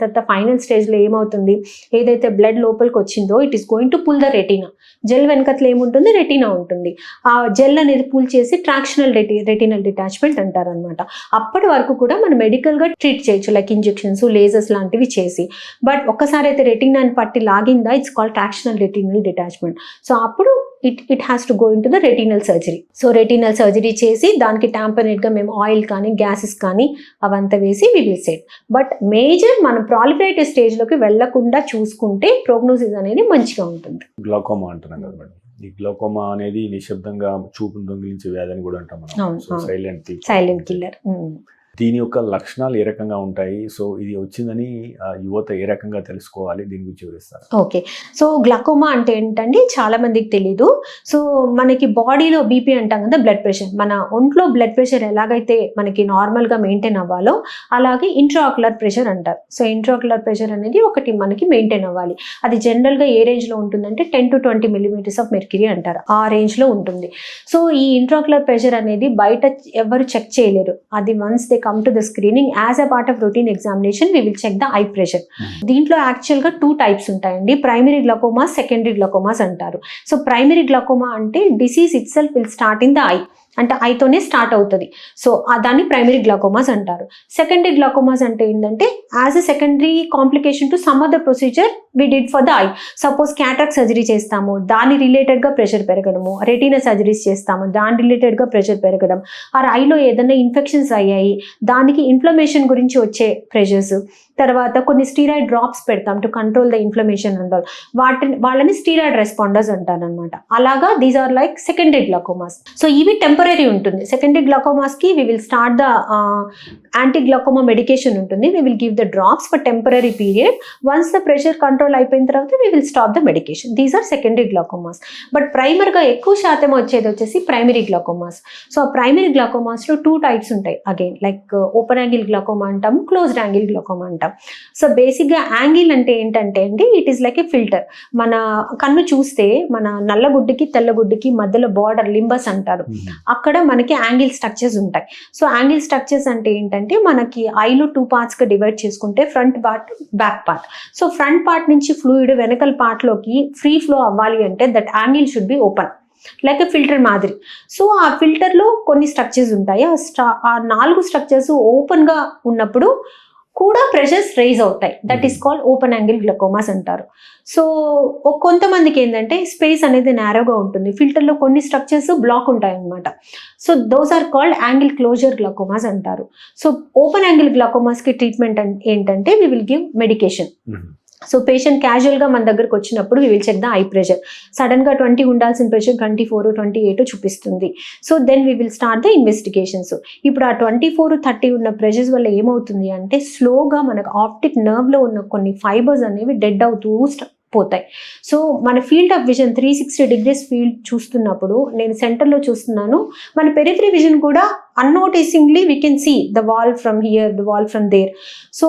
తర్వాత ఫైనల్ స్టేజ్లో ఏమవుతుంది, ఏదైతే బ్లడ్ లోపలికి వచ్చిందో it is going to pull the retina. Gel వెనకట్లో ఏముంటుంది, రెటీనా ఉంటుంది. ఆ జెల్ అనేది పుల్ చేసి ట్రాక్షనల్ రెటినల్ డిటాచ్మెంట్ అంటారు అనమాట. అప్పటి వరకు కూడా మనం మెడికల్గా ట్రీట్ చేయొచ్చు, లైక్ ఇంజెక్షన్స్, లేజర్స్ లాంటివి చేసి. బట్ ఒక్కసారి అయితే రెటీనాని పట్టి లాగిందా, it's called tractional retinal detachment. So అప్పుడు it has to go into the retinal surgery. So retinal surgery చేసి దానికి టాంపరేట్గా మేము ఆయిల్ కానీ గ్యాసెస్ కానీ అవంతా వేసి we will set. But major మనం ప్రాలిఫరేటివ్ స్టేజ్లోకి వెళ్లకుండా చూసుకుంటే ప్రోగ్నోసిస్ అనేది మంచిగా ఉంటుంది. గ్లాకోమా అంటున్నాం కదా మేడం, ఈ గ్లాకోమా అనేది నిశ్శబ్దంగా చూపును దొంగిలించే వ్యాధి అని కూడా అంటాం మనం. Silent killer. దీని యొక్క లక్షణాలు ఏ రకంగా ఉంటాయి, సో ఇది వచ్చిందని యువత ఏ రకంగా తెలుసుకోవాలి, దీని గురించి వివరిస్తారు. ఓకే, సో గ్లాకోమా అంటే ఏంటండి చాలా మందికి తెలీదు. సో మనకి బాడీలో బీపీ అంటాం కదా, బ్లడ్ ప్రెషర్, మన ఒంట్లో బ్లడ్ ప్రెషర్ ఎలాగైతే మనకి నార్మల్గా మెయింటైన్ అవ్వాలో అలాగే ఇంట్రాఆక్యులర్ ప్రెషర్ అంటారు. సో ఇంట్రాఆక్యులర్ ప్రెషర్ అనేది ఒకటి మనకి మెయింటైన్ అవ్వాలి. అది జనరల్గా ఏ రేంజ్లో ఉంటుందంటే 10 to 20 millimeters of mercury అంటారు, ఆ రేంజ్లో ఉంటుంది. సో ఈ ఇంట్రాఆక్యులర్ ప్రెషర్ అనేది బయట ఎవరు చెక్ చేయలేరు. అది once they come to the screening as a part of routine examination, we will check the eye pressure. దీంట్లో యాక్చువల్గా 2 types ఉంటాయండి, ప్రైమరీ గ్లాకోమాస్, సెకండరీ గ్లాకోమాస్ అంటారు. సో ప్రైమరీ గ్లాకోమా అంటే disease itself will start in the eye, అంటే ఐతోనే స్టార్ట్ అవుతుంది. సో దాన్ని ప్రైమరీ గ్లాకోమాస్ అంటారు. సెకండరీ గ్లాకోమాస్ అంటే ఏంటంటే as a secondary complication to some other procedure we did for the eye. Suppose cataract surgery చేస్తాము, దాని రిలేటెడ్గా ప్రెషర్ పెరగడము, రెటీనా సర్జరీస్ చేస్తాము, దాని రిలేటెడ్గా ప్రెషర్ పెరగడం, ఆ ఐలో ఏదైనా ఇన్ఫెక్షన్స్ అయ్యాయి దానికి ఇన్ఫ్లమేషన్ గురించి వచ్చే ప్రెషర్స్, తర్వాత కొన్ని స్టీరాయిడ్ డ్రాప్స్ పెడతాం టు కంట్రోల్ ద ఇన్ఫ్లమేషన్ అంటారు, వాళ్ళని స్టీరాయిడ్ రెస్పాండర్స్ అంటారు అనమాట. అలాగా these are like secondary glaucomas. So ఇవి టెంపరీ ఉంటుంది. సెకండరీ గ్లాకోమాస్కి we will start the anti glaucoma medication ఉంటుంది, we will give the drops for temporary period. Once the pressure control అయిపోయిన తర్వాత we will stop the medication. These are secondary glaucomas. But ప్రైమర్గా ఎక్కువ శాతం వచ్చేసి ప్రైమరీ గ్లాకోమాస్. సో ఆ ప్రైమరీ గ్లాకోమాస్లో 2 types ఉంటాయి again, like open angle glaucoma అంటాము, క్లోజ్డ్ యాంగిల్ గ్లాకోమా అంటాం. సో బేసిక్గా యాంగిల్ అంటే ఏంటంటే అండి, it is like A filter. మన కన్ను చూస్తే మన నల్లగుడ్డికి తెల్లగుడ్డికి మధ్యలో బార్డర్ లింబస్ అంటారు, అక్కడ మనకి యాంగిల్ స్ట్రక్చర్స్ ఉంటాయి. సో యాంగిల్ స్ట్రక్చర్స్ అంటే ఏంటంటే మనకి ఐలో 2 partsగా డివైడ్ చేసుకుంటే front part, back part. So front part నుంచి ఫ్లూయిడ్ వెనకల్ పార్ట్లోకి ఫ్రీ ఫ్లో అవ్వాలి అంటే that angle should be open like a filter మాదిరి. సో ఆ ఫిల్టర్లో కొన్ని స్ట్రక్చర్స్ ఉంటాయి, ఆ 4 స్ట్రక్చర్స్ ఓపెన్గా ఉన్నప్పుడు కూడా ప్రెషర్స్ రైజ్ అవుతాయి. That is called open angle glaucomas అంటారు. సో కొంతమందికి ఏంటంటే స్పేస్ అనేది నేరోగా ఉంటుంది, ఫిల్టర్లో కొన్ని స్ట్రక్చర్స్ బ్లాక్ ఉంటాయి అన్నమాట. So those are called angle closure glaucomas అంటారు. సో ఓపెన్ యాంగిల్ గ్లాకోమాస్కి ట్రీట్మెంట్ ఏంటంటే we will give medication. So patient క్యాజువల్గా మన దగ్గరకు వచ్చినప్పుడు we will check the eye pressure. సడన్గా 20 ఉండాల్సిన ప్రెషర్ 24, 28 చూపిస్తుంది. So then we will start the investigations. ఇప్పుడు ఆ 24, 30 ఉన్న ప్రెషర్స్ వల్ల ఏమవుతుంది అంటే స్లోగా మనకు ఆప్టిక్ నర్వ్లో ఉన్న కొన్ని ఫైబర్స్ అనేవి డెడ్ అవుతూ పోతాయి. సో మన field of vision 360 degrees field చూస్తున్నప్పుడు, నేను సెంటర్లో చూస్తున్నాను, మన పెరిఫరీ విజన్ కూడా unnoticingly we can see the wall from here, the wall from there. So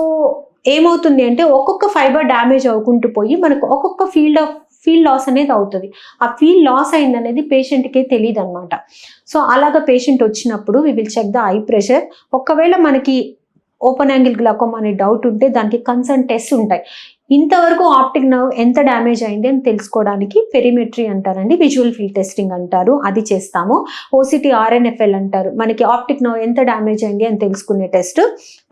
ఏమవుతుంది అంటే ఒక్కొక్క ఫైబర్ డ్యామేజ్ అవ్వకుంటూ పోయి మనకు ఒక్కొక్క ఫీల్డ్ లాస్ అనేది అవుతుంది. ఆ ఫీల్డ్ లాస్ అయిందనేది పేషెంట్కే తెలియదు అనమాట. సో అలాగా పేషెంట్ వచ్చినప్పుడు we will check the eye pressure. ఒకవేళ మనకి ఓపెన్ యాంగిల్ గ్లాకోమా అనే డౌట్ ఉంటే దానికి కన్సర్న్ టెస్ట్ ఉంటాయి. ఇంతవరకు ఆప్టిక్ నర్వ్ ఎంత డ్యామేజ్ అయింది అని తెలుసుకోవడానికి పెరిమెట్రీ అంటారండి, విజువల్ ఫీల్డ్ టెస్టింగ్ అంటారు, అది చేస్తాము. ఓసిటీ RNFL అంటారు, మనకి ఆప్టిక్ నర్వ్ ఎంత డ్యామేజ్ అయింది అని తెలుసుకునే test.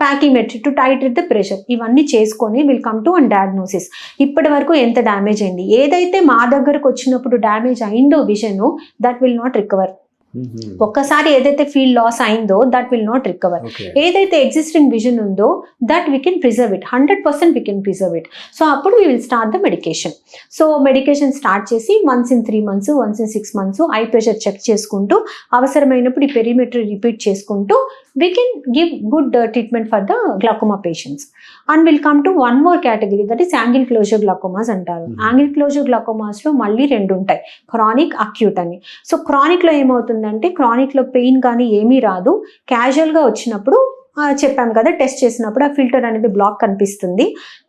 Pachymetry to titrate the pressure, ఇవన్నీ చేసుకొని will come to one diagnosis. ఇప్పటి వరకు ఎంత డ్యామేజ్ అయింది, ఏదైతే మా దగ్గరకు వచ్చినప్పుడు డ్యామేజ్ అయిందో vision, that will not recover. ఒక్కసారి ఏదైతే ఫీల్డ్ లాస్ అయిందో దట్ విల్ నాట్ రికవర్. ఏదైతే ఎగ్జిస్టింగ్ విజన్ ఉందో that we can preserve it, 100% we can preserve it. So అప్పుడు we will start the medication. So medication start చేసి once in 3 months, once in 6 months eye pressure check చేసుకుంటూ, అవసరమైనప్పుడు ఈ పెరిమెట్రీ రిపీట్ చేసుకుంటూ we can give good treatment for the glaucoma patients. And we'll come to one more category, that is angle closure glaucomas అంటారు. యాంగిల్ క్లోజర్ గ్లాకోమాస్ లో మళ్ళీ 2 ఉంటాయి, క్రానిక్, అక్యూట్ అని. సో క్రానిక్ లో ఏమవుతుందంటే, క్రానిక్ లో పెయిన్ కానీ ఏమీ రాదు, క్యాజువల్ గా వచ్చినప్పుడు చెప్పాం కదా, టెస్ట్ చేసినప్పుడు ఆ ఫిల్టర్ అనేది బ్లాక్ కనిపిస్తుంది.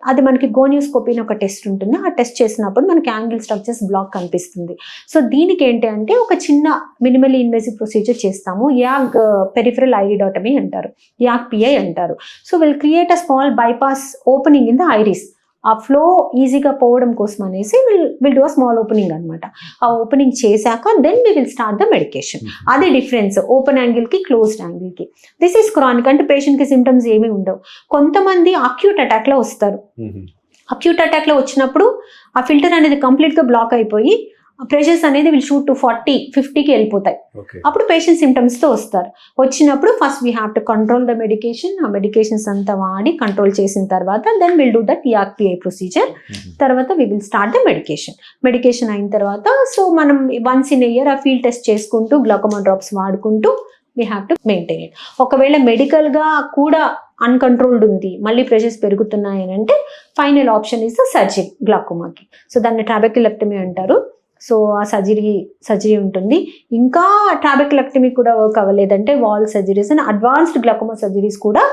అది మనకి గోనియోస్కోపీ అని ఒక టెస్ట్ ఉంటుంది, ఆ టెస్ట్ చేసినప్పుడు మనకి యాంగిల్ స్ట్రక్చర్స్ బ్లాక్ కనిపిస్తుంది. సో దీనికి ఏంటి అంటే ఒక చిన్న మినిమల్లీ ఇన్వేసివ్ ప్రొసీజర్ చేస్తాము, యాగ్ పెరిఫరల్ ఐరిడాటమీ అంటారు, యాగ్ PI అంటారు. So will create a small bypass opening in the iris. ఆ ఫ్లో ఈజీగా పోవడం కోసం అనేసి will do a small opening అనమాట. ఆ ఓపెనింగ్ చేశాక then we will start the medication. అదే డిఫరెన్స్ ఓపెన్ యాంగిల్కి క్లోజ్డ్ యాంగిల్కి. దిస్ ఈస్ క్రానిక్ అంటే పేషెంట్కి సిమ్టమ్స్ ఏమీ ఉండవు. కొంతమంది అక్యూట్ అటాక్లో వస్తారు. అక్యూట్ అటాక్లో వచ్చినప్పుడు ఆ ఫిల్టర్ అనేది కంప్లీట్గా బ్లాక్ అయిపోయి ప్రెషర్స్ అనేది విల్ షూట్ టు 40-50కి వెళ్ళిపోతాయి. అప్పుడు పేషెంట్ సిమ్టమ్స్తో వస్తారు. వచ్చినప్పుడు first we have to control the medication. ఆ మెడికేషన్స్ అంతా వాడి కంట్రోల్ చేసిన తర్వాత then will do that YAG PI procedure. తర్వాత we will start the medication అయిన తర్వాత సో మనం వన్స్ ఇన్ ఇయర్ ఆ ఫీల్డ్ టెస్ట్ చేసుకుంటూ గ్లాకోమా డ్రాప్స్ వాడుకుంటూ we have to maintain it. ఒకవేళ మెడికల్గా కూడా అన్కంట్రోల్డ్ ఉంది, మళ్ళీ ప్రెషర్స్ పెరుగుతున్నాయి అని అంటే final option is the surgery గ్లాకోమాకి. సో దాన్ని ట్రాబెక్యులెక్టమీ అంటారు. సో ఆ సర్జరీ ఉంటుంది. ఇంకా ట్రాబెక్యులెక్టమీ కూడా వర్క్ అవ్వలేదంటే valve surgeries and advanced glaucoma surgeries కూడా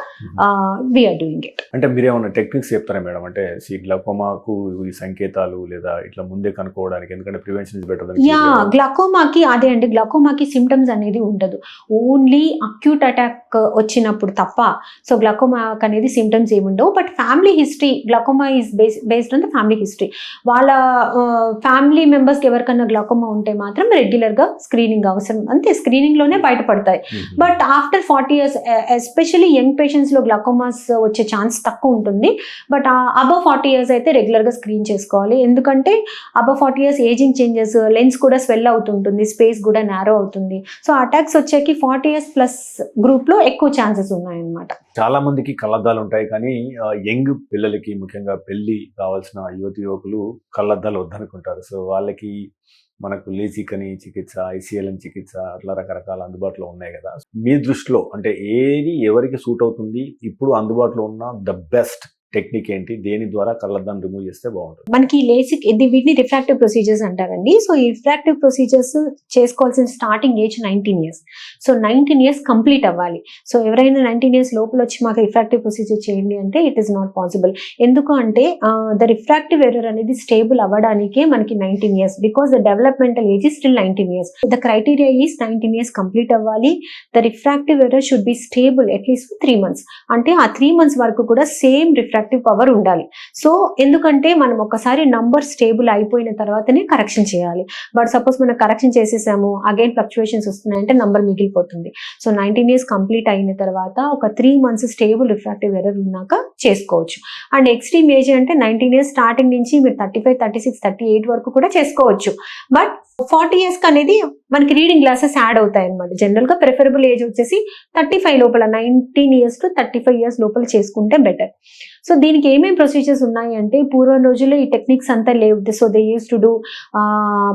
వీఆర్ డూయింగ్ ఇట్. అంటే మీరేమన్నా టెక్నిక్స్ చెప్తారా మేడం? అంటే గ్లాకోమాకు ఈ సంకేతాలు లేదా ఇట్లా ముందే కనుక్కోవడానికి, ఎందుకంటే ప్రివెన్షన్ ఇస్ బెటర్. యా, గ్లాకోమాకి అదే అండి, గ్లాకోమాకి సిమ్టమ్స్ అనేది ఉండదు, ఓన్లీ అక్యూట్ అటాక్ వచ్చినప్పుడు తప్ప. సో గ్లాకోమాకి అనేది సిమ్టమ్స్ ఏమి ఉండవు. But family history, glaucoma is based on the family history. వాళ్ళ ఫ్యామిలీ మెంబర్స్కి ఎవరికన్నా గ్లాకోమా ఉంటే మాత్రం రెగ్యులర్గా స్క్రీనింగ్ అవసరం, అంతే, స్క్రీనింగ్లోనే బయటపడతాయి. But after 40 years especially young పేషెంట్స్లో గ్లాకోమాస్ వచ్చే ఛాన్స్ తక్కువ ఉంటుంది. బట్ అబవ్ 40 years అయితే రెగ్యులర్గా స్క్రీన్ చేసుకోవాలి. ఎందుకంటే above 40 years ageing changes, lens కూడా స్వెల్ అవుతుంటుంది, స్పేస్ కూడా నారో అవుతుంది. సో అటాక్స్ వచ్చేకి 40 years ప్లస్ గ్రూప్లో ఎక్కువ ఛాన్సెస్ ఉన్నాయన్నమాట. చాలా మందికి కళ్ళద్దాలు ఉంటాయి, కానీ యంగ్ పిల్లలకి, ముఖ్యంగా పెళ్లి కావాల్సిన యువకులు కళ్ళద్దాలు వద్దనుకుంటారు. సో వాళ్ళకి మనకు లేసిక్ అని చికిత్స, ICL అని చికిత్స, అట్లా రకరకాల అందుబాటులో ఉన్నాయి కదా. మీ దృష్టిలో అంటే ఏది ఎవరికి సూట్ అవుతుంది, ఇప్పుడు అందుబాటులో ఉన్న ద బెస్ట్ టెక్నిక్ ఏంటి, దేని ద్వారా కళ్ళద్దాన్ని రిమూవ్ చేస్తే బాగుంటుంది? మనకి లేసిక్, వీటిని రిఫ్రాక్టివ్ ప్రొసీజర్స్ అంటారండి. సో ఈ రిఫ్రాక్టివ్ ప్రొసీజర్స్ చేసుకోవాల్సిన starting age 19 years. So 19 years complete అవ్వాలి. సో ఎవరైనా 19 years లోపల వచ్చి మాకు రిఫ్రాక్టివ్ ప్రొసీజర్ చేయండి అంటే ఇట్ ఈస్ నాట్ పాసిబుల్. ఎందుకు అంటే ద రిఫ్రాక్టివ్ ఎర్రర్ అనేది స్టేబుల్ అవ్వడానికే మనకి 19 years, because the developmental age is still 19 years. The criteria is 19 years complete అవ్వాలి. The refractive error should be stable at least 3 months. అంటే ఆ 3 months వరకు కూడా సేమ్ రిఫ్రాక్టివ్ పవర్ ఉండాలి. సో ఎందుకంటే మనం ఒకసారి నంబర్ స్టేబుల్ అయిపోయిన తర్వాతనే కరెక్షన్ చేయాలి. బట్ సపోజ్ మనం కరెక్షన్ చేసేసాము, అగైన్ ఫ్లక్చువేషన్స్ వస్తున్నాయంటే నంబర్ మిగిలిపోతుంది. సో 19 years కంప్లీట్ అయిన తర్వాత ఒక 3 months స్టేబుల్ రిఫ్రాక్టివ్ ఎర్రర్ ఉన్నాక చేసుకోవచ్చు. అండ్ ఎక్స్ట్రీమ్ ఏజ్ అంటే 19 years స్టార్టింగ్ నుంచి మీరు 35, 36, 38 వరకు కూడా చేసుకోవచ్చు. బట్ 40 years అనేది మనకి రీడింగ్ గ్లాసెస్ యాడ్ అవుతాయి అనమాట. జనరల్గా ప్రిఫరబుల్ ఏజ్ వచ్చేసి 35 లోపల, 19 years to 35 years లోపల చేసుకుంటే బెటర్. సో దీనికి ఏమేమి ప్రొసీజర్స్ ఉన్నాయి అంటే, పూర్వం రోజుల్లో ఈ టెక్నిక్స్ అంతా లేవు. So they use to do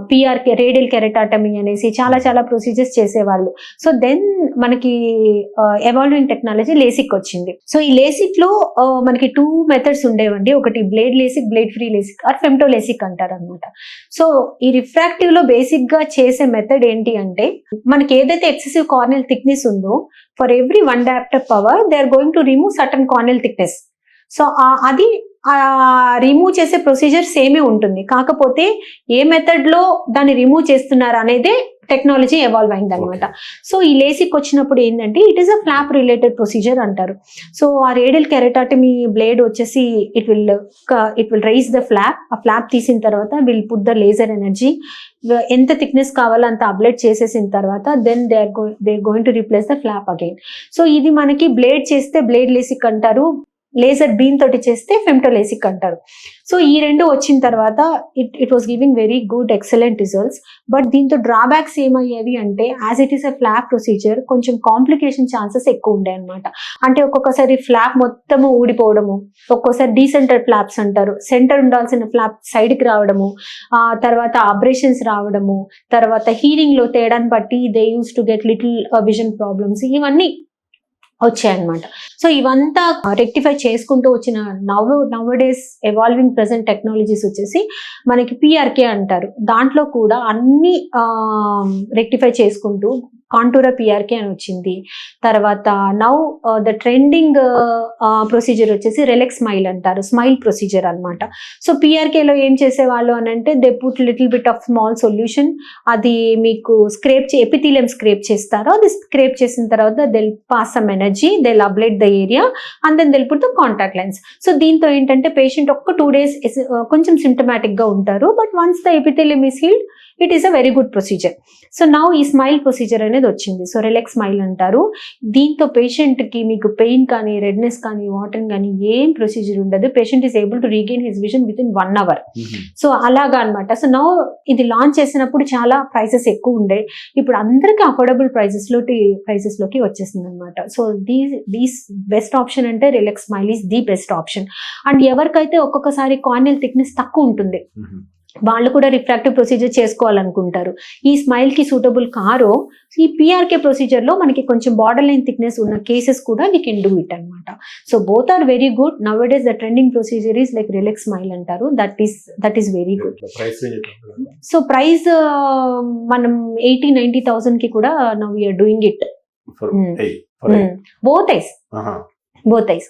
PRK, radial keratotomy అనేసి చాలా ప్రొసీజర్స్ చేసేవాళ్ళు. సో దెన్ మనకి ఎవాల్వింగ్ టెక్నాలజీ లేసిక్ వచ్చింది. సో ఈ లేసిక్ లో మనకి 2 methods ఉండేవండి. ఒకటి blade LASIK, blade free LASIK, or femto LASIK అంటారు అనమాట. సో ఈ రిఫ్రాక్టివ్ లో బేసిక్ గా చేసే మెథడ్ ఏంటి అంటే, మనకి ఏదైతే ఎక్సెసివ్ కార్నియల్ థిక్నెస్ ఉందో, for every 1 diopter power they are going to remove certain corneal thickness. So అది రిమూవ్ చేసే ప్రొసీజర్ సేమే ఉంటుంది, కాకపోతే ఏ మెథడ్లో దాన్ని రిమూవ్ చేస్తున్నారు అనేదే టెక్నాలజీ ఎవాల్వ్ అయింది అనమాట. సో ఈ లేసిక్ వచ్చినప్పుడు ఏంటంటే it is a flap related procedure అంటారు. సో ఆ రేడియల్ కెరటాటమీ బ్లేడ్ వచ్చేసి it will raise the flap. ఆ ఫ్లాప్ తీసిన తర్వాత will put the laser energy, ఎంత థిక్నెస్ కావాలో అంత అబ్లేట్ చేసేసిన తర్వాత then they are going to replace the flap again. So ఇది మనకి బ్లేడ్ చేస్తే బ్లేడ్ లేసిక్ అంటారు, లేజర్ బీమ్ తోటి చేస్తే ఫెమ్టోలేసిక్ అంటారు. సో ఈ రెండు వచ్చిన తర్వాత it was giving very good excellent results. But దీంతో డ్రాబ్యాక్స్ ఏమయ్యేవి అంటే as it is a flop procedure కొంచెం కాంప్లికేషన్ ఛాన్సెస్ ఎక్కువ ఉండే అనమాట. అంటే ఒక్కొక్కసారి ఫ్లాప్ మొత్తము ఊడిపోవడము, ఒక్కోసారి డీసెంటర్ ఫ్లాప్స్ అంటారు, సెంటర్ ఉండాల్సిన ఫ్లాప్ సైడ్కి రావడము, తర్వాత అబ్రేషన్స్ రావడము, తర్వాత హీరింగ్ లో తేడాన్ని బట్టి they use to get little vision problems, ఇవన్నీ వచ్చాయన్నమాట. సో ఇవంతా రెక్టిఫై చేసుకుంటూ వచ్చిన now days evolving present technologies వచ్చేసి మనకి పిఆర్కే అంటారు. దాంట్లో కూడా అన్ని రెక్టిఫై చేసుకుంటూ కాంటూరా పిఆర్కే అని వచ్చింది. తర్వాత నౌ ద ట్రెండింగ్ ప్రొసీజర్ వచ్చేసి రెలెక్స్ స్మైల్ అంటారు, స్మైల్ ప్రొసీజర్ అనమాట. సో పిఆర్కేలో ఏం చేసేవాళ్ళు అని అంటే they put little bit of small solution, అది మీకు ఎపిథీలియం స్క్రేప్ చేస్తారు. అది స్క్రేప్ చేసిన తర్వాత they'll pass some energy, they'll ablate the area and then they'll put the contact lens. So దీంతో ఏంటంటే పేషెంట్ ఒక్క 2 days కొంచెం సిమ్టమాటిక్ గా ఉంటారు, but once the epithelium is healed it is a very good procedure. So now ఈ స్మైల్ ప్రొసీజర్ అనేది వచ్చింది. సో రిలాక్స్ స్మైల్ అంటారు. దీంతో పేషెంట్ కి మీకు పెయిన్ కానీ, రెడ్నెస్ కానీ, వాటరింగ్ కానీ ఏం ప్రొసీజర్ ఉండదు. Patient is able to regain his vision with in 1 hour. So అలాగా అనమాట. సో నౌ ఇది లాంచ్ చేసినప్పుడు చాలా ప్రైసెస్ ఎక్కువ ఉండే, ఇప్పుడు అందరికీ అఫోర్డబుల్ ప్రైసెస్ లోకి వచ్చేసింది అనమాట. సో దీస్ బెస్ట్ ఆప్షన్ అంటే relax smile is the best option. And ఎవరికైతే ఒక్కొక్కసారి కార్నియల్ థిక్నెస్ తక్కువ ఉంటుంది, వాళ్ళు కూడా రిఫ్రాక్టివ్ ప్రొసీజర్ చేసుకోవాలనుకుంటారు, ఈ స్మైల్ కి సూటబుల్ కారో ఈ పిఆర్కే ప్రొసీజర్ లో మనకి కొంచెం బార్డర్ లైన్ థిక్నెస్ ఉన్న కేసెస్ కూడా వీ కెన్ డూ ఇట్ అనమాట. So both are very good. Now it is the trending procedure is like ReLEx SMILE అంటారు. That is very good. So price మనం 80,000-90,000 కి కూడా now we are doing it both eyes.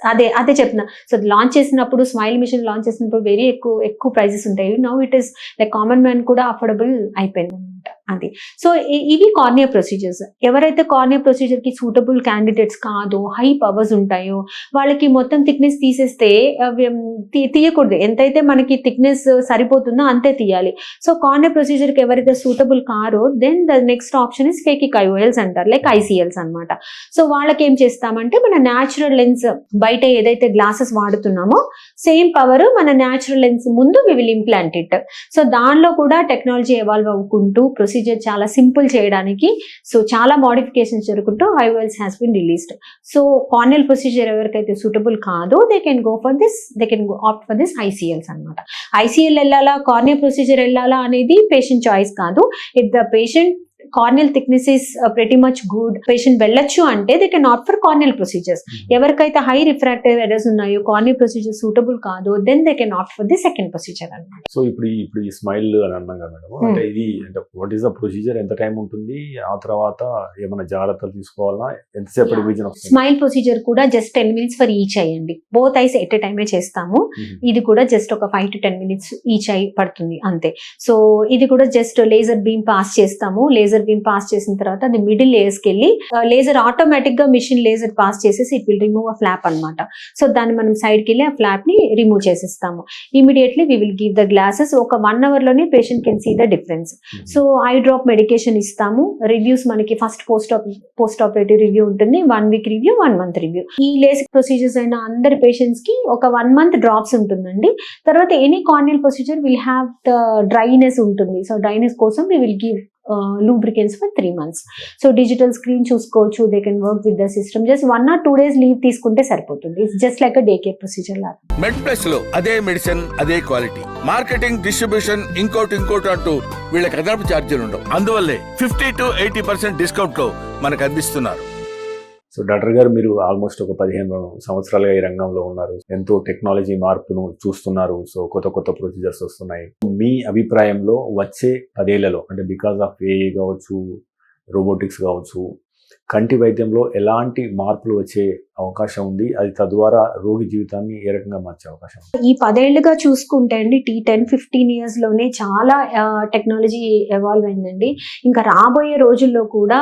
అదే చెప్తున్నా. సో లాంచ్ చేసినప్పుడు స్మైల్ మిషన్ లాంచ్ చేసినప్పుడు వెరీ ఎక్కువ ప్రైజెస్ ఉంటాయి. Now it is like common man కూడా అఫోర్డబుల్ అయిపోయింది అనమాట. అది. సో ఇవి కార్నియా ప్రొసీజర్స్. ఎవరైతే కార్నియా ప్రొసీజర్ కి సూటబుల్ క్యాండిడేట్స్ కాదో, హై పవర్స్ ఉంటాయో, వాళ్ళకి మొత్తం థిక్నెస్ తీసేస్తే తీయకూడదు. ఎంతైతే మనకి థిక్నెస్ సరిపోతుందో అంతే తీయాలి. సో కార్నియా ప్రొసీజర్ కి ఎవరైతే సూటబుల్ కారో then the next option is phakic IOLs అంటారు, లైక్ ఐసీఎల్స్ అనమాట. సో వాళ్ళకి ఏం చేస్తామంటే మన న్యాచురల్ లెన్స్ బయట ఏదైతే గ్లాసెస్ వాడుతున్నామో సేమ్ పవర్ మన న్యాచురల్ లెన్స్ ముందు we will implant it. So దానిలో కూడా టెక్నాలజీ ఎవాల్వ్ అవ్వుకుంటూ ప్రొసీజర్ చాలా సింపుల్ చేయడానికి సో చాలా మోడిఫికేషన్స్ జరుగుతూ IOLs has been released. So corneal procedure ఎవరికైతే సూటబుల్ కాదో they can opt for this ICLs అనమాట. ఐసీఎల్ వెళ్ళాలా, కార్నియా ప్రొసీజర్ వెళ్ళాలా అనేది పేషెంట్ చాయిస్ కాదు. If the patient corneal thickness is pretty much good, patient వెళ్ళొచ్చు అంటే they can opt for corneal procedures. ఎవరికైతే హై రిఫ్రాక్టివ్ ఎర్రర్స్ ఉన్నాయో, కార్నియల్ ప్రొసీజర్ సూటబుల్ కాదు, then they can opt for the second procedure అనమాట. సో ఇప్పుడు ఈ స్మైల్ అని అన్నాం కదా మేడం, అంటే ఇది అంటే వాట్ ఈస్ ద ప్రొసీజర్, ఎంత టైం ఉంటుంది, ఆ తర్వాత ఏమైనా జాగ్రత్తలు తీసుకోవాలా, ఎంతసేపటి విజన్ వస్తుంది? స్మైల్ ప్రొసీజర్ కూడా జస్ట్ 10 minutes ఫర్ ఈచ్ అయ్యండి. బోత్ ఐస్ ఎట్ ఎ టైమే చేస్తాము. ఇది కూడా జస్ట్ ఒక 5 to 10 minutes ఈచ్ ఐ పడుతుంది అంతే. సో ఇది కూడా జస్ట్ లేజర్ బీమ్ పాస్ చేస్తాము. లేజర్ బీమ్ పాస్ చేసిన తర్వాత అది మిడిల్ లేయర్స్కి వెళ్ళి లేజర్ ఆటోమేటిక్ గా మిషన్ లేజర్ పాస్ చేసేసి it will remove a flap అనమాట. సో దాన్ని మనం సైడ్కి వెళ్ళి ఆ ఫ్లాప్ ని రిమూవ్ చేసేస్తాము. Immediately we will give the glasses. ఒక 1 hour లోనే patient can see the difference. So eye drop medication ఇస్తాము. రివ్యూస్ మనకి ఫస్ట్ పోస్ట్ ఆపరేటివ్ రివ్యూ ఉంటుంది, 1 week రివ్యూ, 1 month రివ్యూ. ఈ లేసిక్ ప్రొసీజర్స్ అయిన అందరి పేషెంట్స్ కి ఒక 1 month డ్రాప్స్ ఉంటుందండి. తర్వాత any corneal procedure will have the dryness ఉంటుంది. సో డ్రైనెస్ కోసం we will give lubricants for 3 months. So digital screen చూసుకోవచ్చు. They can work with the system. Just 1 or 2 days leave తీసుకుంటే సరిపోతుంది. It's just like a day care procedure లాగా. మెడ్ ప్లస్ లో అదే మెడిసిన్, అదే క్వాలిటీ, మార్కెటింగ్, డిస్ట్రిబ్యూషన్, ఇంకోటి అంటూ వీళ్ళకి అదనపు ఛార్జీలు ఉండవు. అందువల్లే 50 to 80% డిస్కౌంట్ లో మనకు అందిస్తున్నారు. సో డాక్టర్ గారు, మీరు ఆల్మోస్ట్ ఒక 15 సంవత్సరాలుగా ఈ రంగంలో ఉన్నారు, ఎంతో టెక్నాలజీ మార్పును చూస్తున్నారు. సో కొత్త ప్రొసీజర్స్ వస్తున్నాయి. మీ అభిప్రాయంలో వచ్చే 10 ఏళ్లలో, అంటే బికాస్ ఆఫ్ ఏఐ కావచ్చు, రోబోటిక్స్ కావచ్చు, కంటి వైద్యంలో ఎలాంటి మార్పులు వచ్చే అవకాశం ఉంది, అది తద్వారా రోగి జీవితాన్ని ఏ రకంగా మార్చే అవకాశం ఉంది? ఈ 10 ఏళ్లుగా చూసుకుంటే అండి 10-15 ఇయర్స్లోనే చాలా టెక్నాలజీ ఎవాల్వ్ అయిందండి. ఇంకా రాబోయే రోజుల్లో కూడా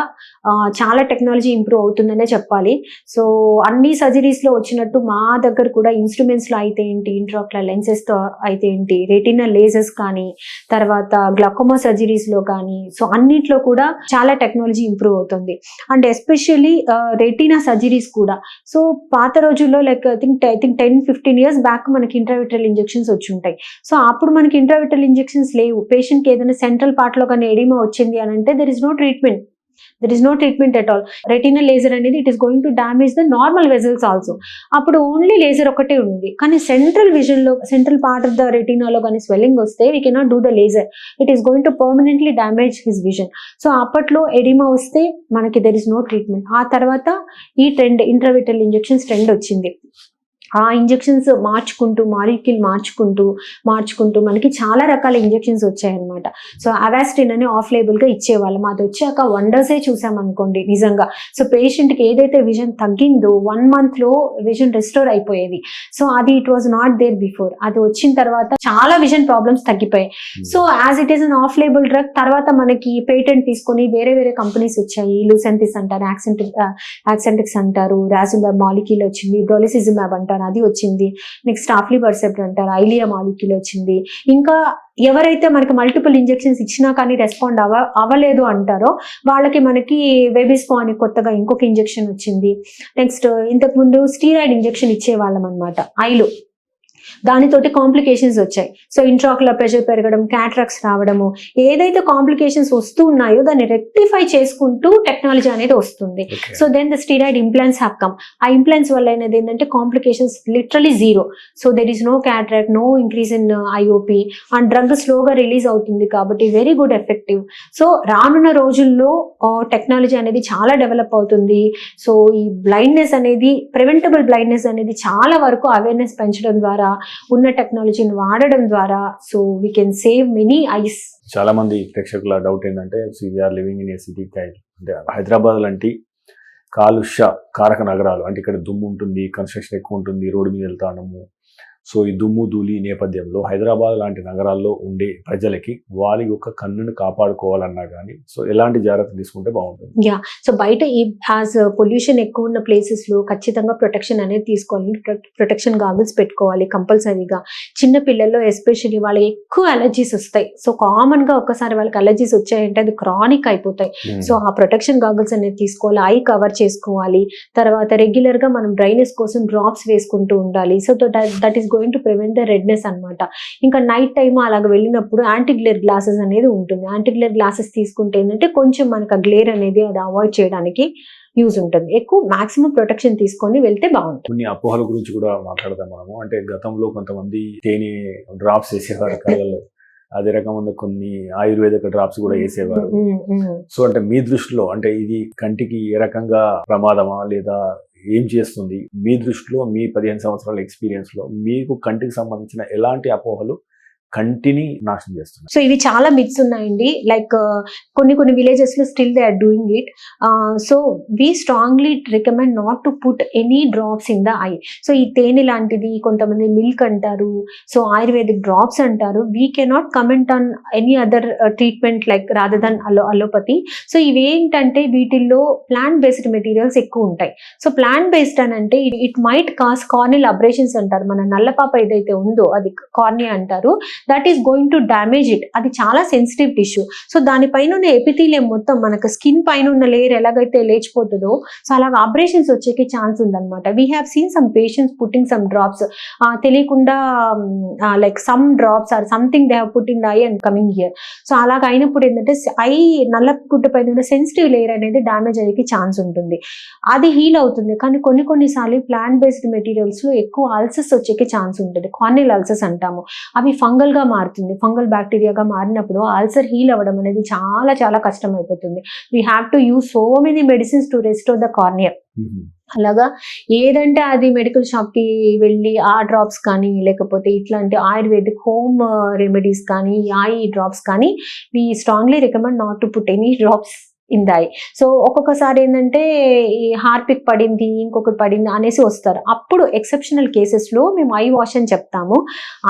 చాలా టెక్నాలజీ ఇంప్రూవ్ అవుతుందనే చెప్పాలి. సో అన్ని సర్జరీస్లో వచ్చినట్టు మా దగ్గర కూడా ఇన్స్ట్రుమెంట్స్లో అయితే ఏంటి, ఇంట్రాక్యులర్ లెన్సెస్తో అయితే ఏంటి, రెటినా లేజర్స్ కానీ, తర్వాత గ్లకోమా సర్జరీస్లో కానీ, సో అన్నిట్లో కూడా చాలా టెక్నాలజీ ఇంప్రూవ్ అవుతుంది. అండ్ ఎస్పెషల్లీ రెటినా సర్జరీస్ కూడా. సో పాత రోజుల్లో like I think 10-15 years back మనకి ఇంట్రావిట్రల్ ఇంజెక్షన్స్ వచ్చి ఉంటాయి. సో అప్పుడు మనకి ఇంట్రావిట్రల్ ఇంజెక్షన్స్ లేవు. పేషెంట్కి ఏదైనా సెంట్రల్ పార్ట్లో కానీ ఎడిమా వచ్చింది అని అంటే there is no treatment at all. Retinal laser అనేది it is going to damage the normal vessels also. అప్పుడు ఓన్లీ లేజర్ ఒకటే ఉంది. కానీ సెంట్రల్ పార్ట్ ఆఫ్ ద రెటినాలో కానీ స్వెల్లింగ్ వస్తే we cannot do the laser. It is going to permanently damage his vision. So అప్పట్లో ఎడిమా వస్తే మనకి దెర్ ఇస్ నో ట్రీట్మెంట్. ఆ తర్వాత ఈ ట్రెండ్ ఇంట్రావిట్రల్ ఇంజెక్షన్స్ ట్రెండ్ వచ్చింది. ఆ ఇంజెక్షన్స్ మాలిక్యూల్ మార్చుకుంటూ మనకి చాలా రకాల ఇంజెక్షన్స్ వచ్చాయన్నమాట. సో అవాస్టిన్ అని ఆఫ్ లేబుల్గా ఇచ్చేవాళ్ళం. అది వచ్చాక వండర్సే చూసామనుకోండి నిజంగా. సో పేషెంట్కి ఏదైతే విజన్ తగ్గిందో 1 monthలో విజన్ రెస్టోర్ అయిపోయేది. సో అది it was not there before. అది వచ్చిన తర్వాత చాలా విజన్ ప్రాబ్లమ్స్ తగ్గిపోయాయి. So as it is an off label drug తర్వాత మనకి పేటెంట్ తీసుకొని వేరే కంపెనీస్ వచ్చాయి. లూసెంటిస్ అంటారు, యాక్సెంటిక్స్ అంటారు, రాజులాబ్ మాలిక్యూల్ వచ్చింది, బ్రోలిసిజుమాబ్ అంటారు, అది వచ్చింది. నెక్స్ట్ ఆఫ్లిబర్సెప్ట్ అంటారు, ఐలియా మాలిక్యూల్ వచ్చింది. ఇంకా ఎవరైతే మనకి మల్టిపుల్ ఇంజెక్షన్స్ ఇచ్చినా కానీ రెస్పాండ్ అవ్వలేదు అంటారో వాళ్ళకి మనకి వెబిస్పో అని కొత్తగా ఇంకొక ఇంజెక్షన్ వచ్చింది. నెక్స్ట్ ఇంతకుముందు స్టీరాయిడ్ ఇంజెక్షన్ ఇచ్చేవాళ్ళం అనమాట ఐలో. దానితోటి కాంప్లికేషన్స్ వచ్చాయి. సో ఇంట్రాక్యులర్ ప్రెషర్ పెరగడం, క్యాట్రాక్ట్స్ రావడము, ఏదైతే కాంప్లికేషన్స్ వస్తూ ఉన్నాయో దాన్ని రెక్టిఫై చేసుకుంటూ టెక్నాలజీ అనేది వస్తుంది. So then the steroid implants have come. ఆ ఇంప్లాంట్స్ వల్ల అనేది ఏంటంటే complications literally 0. So there is no cataract, no increase in IOP, and drug స్లోగా రిలీజ్ అవుతుంది కాబట్టి వెరీ గుడ్ ఎఫెక్టివ్. సో రానున్న రోజుల్లో టెక్నాలజీ అనేది చాలా డెవలప్ అవుతుంది. సో ఈ బ్లైండ్నెస్ అనేది, ప్రివెంటబుల్ బ్లైండ్నెస్ అనేది చాలా వరకు అవేర్నెస్ పెంచడం ద్వారా, ఉన్న టెక్నాలజీని వాడడం ద్వారా so we can save many eyes. చాలా మంది ప్రేక్షకుల డౌట్ ఏంటంటే we're living in a city అంటే హైదరాబాద్ లాంటి కాలుష్య కారక నగరాలు, అంటే ఇక్కడ దుమ్ము ఉంటుంది, కన్స్ట్రక్షన్ ఎక్కువ ఉంటుంది, రోడ్డు మీద వెళ్తాము. సో ఈ దుమ్ము ధూళి నేపథ్యంలో హైదరాబాద్ లాంటి నగరాల్లో ఉండే ప్రజలకి వారి యొక్క కన్నును కాపాడుకోవాలన్నా కానీ సో ఎలాంటి జాగ్రత్తలు తీసుకుంటే బాగుంటుంది? సో బయట ఈ యాజ్ పొల్యూషన్ ఎక్కువ ఉన్న ప్లేసెస్లో ఖచ్చితంగా ప్రొటెక్షన్ అనేది తీసుకోవాలి. ప్రొటెక్షన్ గాగుల్స్ పెట్టుకోవాలి కంపల్సరీగా. చిన్న పిల్లల్లో ఎస్పెషల్లీ వాళ్ళకి ఎక్కువ అలర్జీస్ వస్తాయి. సో కామన్గా ఒక్కసారి వాళ్ళకి అలర్జీస్ వచ్చాయంటే అది క్రానిక్ అయిపోతాయి. సో ఆ ప్రొటెక్షన్ గాగుల్స్ అనేది తీసుకోవాలి, ఐ కవర్ చేసుకోవాలి. తర్వాత రెగ్యులర్గా మనం డ్రైనెస్ కోసం డ్రాప్స్ వేసుకుంటూ ఉండాలి. So that is going to prevent the redness అనమాట. ఇంకా నైట్ టైమ్ అలాగ వెళ్ళినప్పుడు యాంటీ గ్లేర్ గ్లాసెస్ అనేది ఉంటుంది. యాంటీ గ్లేర్ గ్లాసెస్ తీసుకుంటే ఏంటంటే కొంచెం మనకు ఆ గ్లేర్ అనేది అది అవాయిడ్ చేయడానికి యూజ్ ఉంటుంది. ఎక్కువ మాక్సిమం ప్రొటెక్షన్ తీసుకొని వెళ్తే బాగుంటుంది. కొన్ని అపోహల గురించి కూడా మాట్లాడదాం మనము. అంటే గతంలో కొంతమంది తేనె డ్రాప్స్ వేసేవారు కళ్ళల్లో, అదే రకమైన కొన్ని ఆయుర్వేదిక డ్రాప్స్ కూడా వేసేవారు. సో అంటే మీ దృష్టిలో అంటే ఇది కంటికి ఏ రకంగా ప్రమాదమా లేదా ఏం చేస్తుంది? మీ దృష్టిలో మీ 15 సంవత్సరాల ఎక్స్పీరియన్స్ లో మీకు కంటికి సంబంధించిన ఎలాంటి అపోహలు కంటిని నాశనం చేస్తున్నారు? సో ఇవి చాలా మిత్స్ ఉన్నాయండి. లైక్ కొన్ని విలేజెస్ లో still they are doing it. So we strongly recommend not to put any drops in the eye. So ఈ తేనె లాంటిది, కొంతమంది మిల్క్ అంటారు, సో ఆయుర్వేదిక్ డ్రాప్స్ అంటారు. We cannot comment on any other treatment like rather than allopathy. సో ఇవేంటంటే వీటిల్లో ప్లాంట్ బేస్డ్ మెటీరియల్స్ ఎక్కువ ఉంటాయి. సో ప్లాంట్ బేస్డ్ అని అంటే it might cos corneal abrasions అంటారు. మన నల్లపాప ఏదైతే ఉందో అది కార్నియా అంటారు. That is going to damage it. అది చాలా సెన్సిటివ్ టిష్యూ. సో దానిపైన ఉన్న ఎపిథీలియం మొత్తం మనకు స్కిన్ పైన ఉన్న లేయర్ ఎలాగైతే లేచిపోతుందో సో అలాగా ఆపరేషన్స్ వచ్చేకి ఛాన్స్ ఉందన్నమాట. We have seen some patients putting some drops తెలియకుండా, like some drops or something they have put in the eye and coming here. So అలాగ అయినప్పుడు ఏంటంటే ఐ నల్ల గుడ్డ పైన ఉన్న సెన్సిటివ్ లేయర్ అనేది డ్యామేజ్ అయ్యేకి ఛాన్స్ ఉంటుంది. అది హీల్ అవుతుంది. కానీ కొన్నిసార్లు ప్లాంట్ బేస్డ్ మెటీరియల్స్ లో ఎక్కువ అల్సర్స్ వచ్చేకి ఛాన్స్ ఉంటుంది. కార్నియల్ అల్సర్స్ అంటాము. అవి ఫంగల్ గా మారుతుంది. ఫంగల్ బ్యాక్టీరియాగా మారినప్పుడు అల్సర్ హీల్ అవ్వడం అనేది చాలా చాలా కష్టం అయిపోతుంది. We have to use so many medicines to restore the cornea. అలాగా ఏదంటే అది మెడికల్ షాప్ కి వెళ్ళి ఆ డ్రాప్స్ కానీ లేకపోతే ఇట్లాంటి ఆయుర్వేదిక్ హోమ్ రెమెడీస్ కానీ ఐ డ్రాప్స్ కానీ we strongly recommend not to put any drops in the eye. So ఒక్కొక్కసారి ఏంటంటే ఈ హార్పిక్ పడింది, ఇంకొకటి పడింది అనేసి వస్తారు. అప్పుడు ఎక్సెప్షనల్ కేసెస్లో మేము ఐ వాష్ అని చెప్తాము.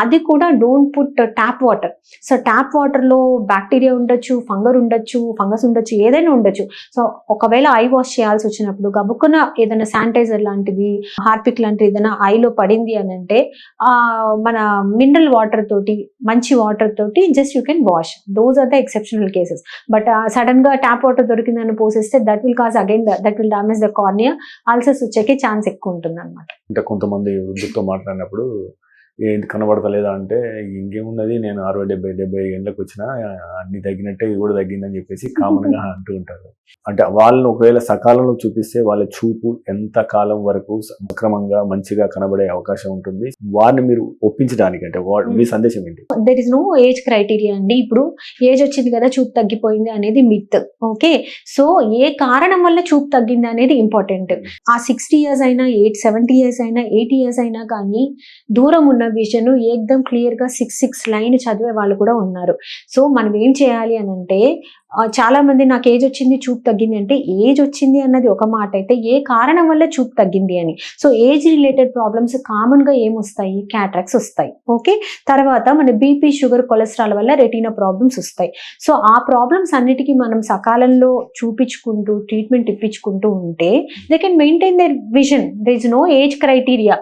అది కూడా don't put tap water. So tap వాటర్లో బ్యాక్టీరియా ఉండొచ్చు, ఫంగస్ ఉండొచ్చు, ఏదైనా ఉండొచ్చు. సో ఒకవేళ ఐ వాష్ చేయాల్సి వచ్చినప్పుడు గబుక్కున ఏదైనా శానిటైజర్ లాంటిది, హార్పిక్ లాంటిది ఏదైనా ఐలో పడింది అని అంటే మన మినరల్ వాటర్ తోటి, మంచి వాటర్ తోటి just you can wash. Those are the exceptional cases. But sudden గా ట్యాప్ వాటర్ దొరికిందని పోసేస్తే that will cause again that will damage the cornea, ulcers వచ్చేకే ఛాన్స్ ఎక్కువ ఉంటుంది అనమాట. అంటే కొంతమంది వృద్ధులతో మాట్లాడినప్పుడు ఏంటి కనబడతలేదా అంటే ఇంకేమున్నది, నేను 60-70 ఏళ్ళకి వచ్చినా అన్ని తగ్గినట్టే ఇది కూడా తగ్గిందని చెప్పేసి కామన్ గా అంటూ ఉంటారు. అంటే వాళ్ళని ఒకవేళ సకాలంలో చూపిస్తే వాళ్ళ చూపు ఎంత కాలం వరకు సక్రమంగా మంచిగా కనబడే అవకాశం ఉంటుంది? వారిని మీరు ఒప్పించడానికి అంటే మీ సందేశం ఏంటి? There is no age criteria అండి. ఇప్పుడు ఏజ్ వచ్చింది కదా చూపు తగ్గిపోయింది అనేది మిత్. ఓకే, సో ఏ కారణం వల్ల చూపు తగ్గింది అనేది ఇంపార్టెంట్. ఆ 60 years అయినా 70 years అయినా 80 years అయినా కానీ దూరం ఉన్న విజన్ ఏకదం క్లియర్ గా 6 లైన్ చదివే వాళ్ళు కూడా ఉన్నారు. సో మనం ఏం చేయాలి అని అంటే, చాలా మంది నాకు ఏజ్ వచ్చింది చూపు తగ్గింది అంటే, ఏజ్ వచ్చింది అన్నది ఒక మాట అయితే ఏ కారణం వల్ల చూపు తగ్గింది అని. So age related problems common గా ఏమొస్తాయి? క్యాట్రాక్ట్స్ వస్తాయి. ఓకే, తర్వాత మన బీపీ, షుగర్, కొలెస్ట్రాల్ వల్ల రెటీనా ప్రాబ్లమ్స్ వస్తాయి. సో ఆ ప్రాబ్లమ్స్ అన్నిటికీ మనం సకాలంలో చూపించుకుంటూ ట్రీట్మెంట్ ఇప్పించుకుంటూ ఉంటే they can maintain their vision. There is no age criteria.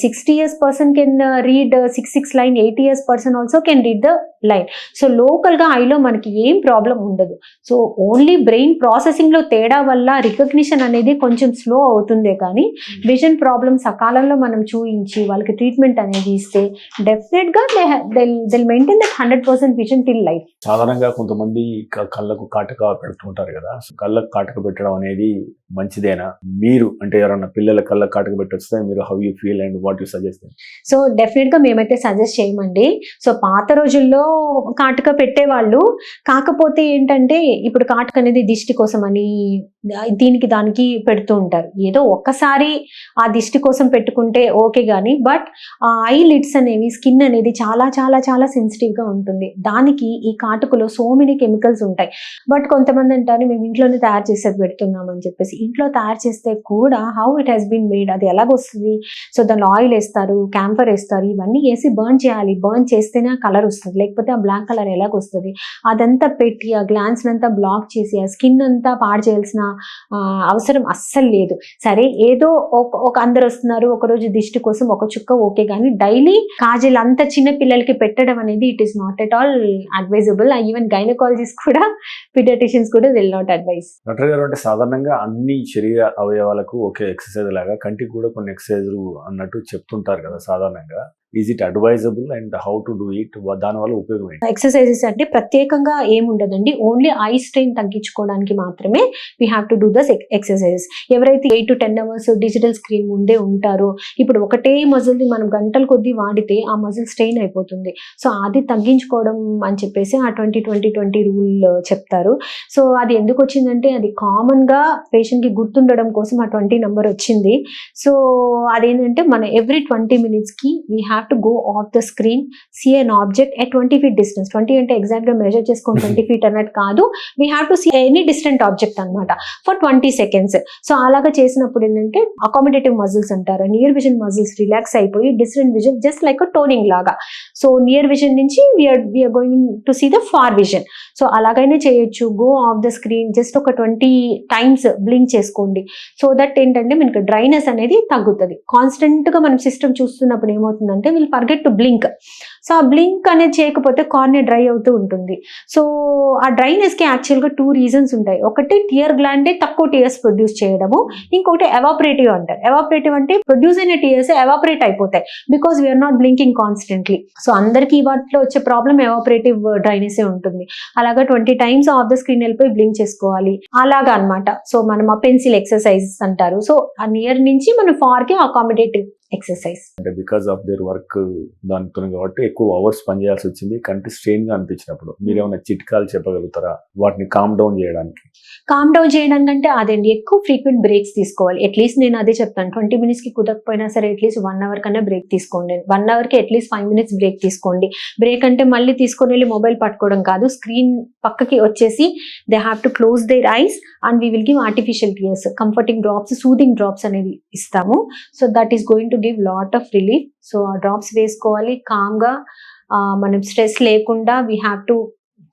60 years person can read 6 line, 80 years person also can read the line. So local గా ఐలో మనకి ఏం ప్రాబ్లం ఉండదు. సో ఓన్లీ బ్రెయిన్ ప్రాసెసింగ్ లో తేడా వల్ల రికగ్నిషన్ అనేది కొంచెం స్లో అవుతుందే కానీ విజన్ ప్రాబ్లమ్ సకాలంలో మనం చూయించి వాళ్ళకి ట్రీట్మెంట్ అనేది ఇస్తే డెఫినెట్ గా they'll maintain that 100% vision till life. సాధారణంగా కొంతమంది కళ్ళకు కాటుక పెడుతుంటారు కదా, కళ్ళకు కాటుక పెట్టడం అనేది మంచిదేనా? మీరు అంటే ఎవరన్నా పిల్లల కళ్ళ కాటుక పెట్టొస్తే మీరు how you feel and what you suggest? So definite గా మేమైతే సజెస్ట్ చేయమండి. సో పాత రోజుల్లో కాటుక పెట్టేవాళ్ళు, కాకపోతే ఏంటంటే ఇప్పుడు కాటుక అనేది దిష్టి కోసం అని దీనికి దానికి పెడుతూ ఉంటారు. ఏదో ఒక్కసారి ఆ దిష్టి కోసం పెట్టుకుంటే ఓకే గానీ, బట్ ఆ ఐ లిడ్స్ అనేవి, స్కిన్ అనేది చాలా చాలా చాలా సెన్సిటివ్ గా ఉంటుంది. దానికి ఈ కాటుకలో సో మెనీ కెమికల్స్ ఉంటాయి. బట్ కొంతమంది అంటారు మేము ఇంట్లోనే తయారు చేసేది పెడుతున్నాం అని చెప్పేసి. ఇంట్లో తయారు చేస్తే కూడా how it has been made, అది ఎలాగొస్తుంది? సో దానిలో ఆయిల్ వేస్తారు, క్యాంఫర్ వేస్తారు, ఇవన్నీ వేసి బర్న్ చేయాలి. బర్న్ చేస్తేనే ఆ కలర్ వస్తుంది, లేకపోతే ఆ బ్లాక్ కలర్ ఎలాగొస్తుంది? అదంతా పెట్టి ఆ గ్లాన్స్ అంతా బ్లాక్ చేసి ఆ స్కిన్ అంతా పాడు చేయాల్సిన అవసరం అస్సలు లేదు. సరే ఏదో ఒక అందరు వస్తున్నారు ఒకరోజు దిష్టి కోసం ఒక చుక్క ఓకే, కానీ డైలీ కాజల్ అంత చిన్న పిల్లలకి పెట్టడం అనేది it is not at all advisable. Even gynaecologist కూడా, పీడియాట్రిషియన్స్ కూడా విల్ నాట్ అడ్వైజ్. డాక్టర్ గారు, అంటే సాధారణంగా అన్ని శరీర అవయవాలకు ఒకే ఎక్సర్సైజ్ లాగా కంటికి కూడా కొన్ని ఎక్సర్సైజ్లు అన్నట్టు చెప్తుంటారు కదా సాధారణంగా. Is it advisable and how to do it? దానివల్ల ఉపయోగం ఏంటి? ఎక్సర్సైజెస్ అంటే ప్రత్యేకంగా ఏముండదండి, ఓన్లీ ఐ స్ట్రెయిన్ తగ్గించుకోవడానికి మాత్రమే we have to do these exercises. ఎవరైతే 8 to 10 hours డిజిటల్ స్క్రీన్ ముందే ఉంటారో, ఇప్పుడు ఒకటే మజిల్ని మనం గంటల కొద్దీ వాడితే ఆ మజిల్ స్ట్రెయిన్ అయిపోతుంది. సో అది తగ్గించుకోవడం అని చెప్పేసి ఆ 20-20-20 రూల్ చెప్తారు. సో అది ఎందుకు వచ్చిందంటే, అది కామన్ గా పేషెంట్ కి గుర్తుండడం కోసం ఆ 20 నెంబర్ వచ్చింది. సో అదేంటంటే మన ఎవ్రీ 20 minutes కి we have to go off the screen, see an object at 20 feet distance. 20 అంటే ఎగ్జాక్ట్ గా మెజర్ చేసుకొని 20 feet అన్నట్టు కాదు, we have to see any distant object అన్నమాట for 20 seconds. సో అలాగా చేసినప్పుడు ఏంటంటే అకామిడేటివ్ మజిల్స్ అంటారు, నియర్ విజన్ మజిల్స్ రిలాక్స్ అయిపోయి distant vision just like toning లాగా. సో నియర్ విజన్ నుంచి we are going to see the far vision. So అలాగైనా చేయొచ్చు. Go off the screen just ఒక 20 times బ్లింక్ చేసుకోండి. సో దట్ ఏంటంటే మనకి డ్రైనెస్ అనేది తగ్గుతుంది. కాన్స్టెంట్ గా మనం సిస్టమ్ చూస్తున్నప్పుడు ఏమవుతుందంటే will forget to blink. So ఆ బ్లింక్ అనేది చేయకపోతే కార్నియా డ్రై అవుతూ ఉంటుంది. సో ఆ డ్రైనెస్ కి యాక్చువల్ గా 2 reasons ఉంటాయి. ఒకటి టియర్ గ్లాండే తక్కువ టీయర్స్ ప్రొడ్యూస్ చేయడము, ఇంకొకటి ఎవాపరేటివ్ అంటారు. ఎవాపరేటివ్ అంటే ప్రొడ్యూస్ అయిన టీయర్స్ ఎవాపరేట్ అయిపోతాయి because we're not blinking constantly. So అందరికి వాటిలో వచ్చే ప్రాబ్లం ఎవాపరేటివ్ డ్రైనెస్ ఉంటుంది. అలాగా 20 times ఆఫ్ ద స్క్రీన్ వెళ్ళిపోయి బ్లింక్ చేసుకోవాలి అలాగా అన్నమాట. సో మనం ఆ పెన్సిల్ ఎక్సర్సైజ్ అంటారు. సో ఆ నియర్ నుంచి మనం ఫార్ కి అకామిడేటివ్ ఎక్సర్సైజ్. అంటే బికాస్ ఆఫ్ దేర్ వర్క్ దాంతో కాబట్టి ఎక్కువ అవర్స్ పనిచేయాల్సి వచ్చింది, కంటి స్ట్రెయిన్ గా అనిపించినప్పుడు మీరేమైనా చిట్కాలు చెప్పగలుగుతారా వాటిని కామ్ డౌన్ చేయడానికి? కామ్ డౌన్ చేయడానికంటే అదండి, ఎక్కువ ఫ్రీక్వెంట్ బ్రేక్స్ తీసుకోవాలి. అట్లీస్ట్ నేను అదే చెప్తాను, 20 minutes కి కుదరకపోయినా సరే అట్లీస్ట్ 1 hour కన్నా బ్రేక్ తీసుకోండి. 1 hour కి అట్లీస్ట్ 5 minutes బ్రేక్ తీసుకోండి. బ్రేక్ అంటే మళ్ళీ తీసుకొని వెళ్ళి మొబైల్ పట్టుకోవడం కాదు, స్క్రీన్ పక్కకి వచ్చేసి they have to close there ice and we will give artificial tears, comforting drops, soothing drops అనేది ఇస్తాము. So that is going to give lot of relief. So ఆ డ్రాప్స్ వేసుకోవాలి కామ్గా, మనం స్ట్రెస్ లేకుండా we have to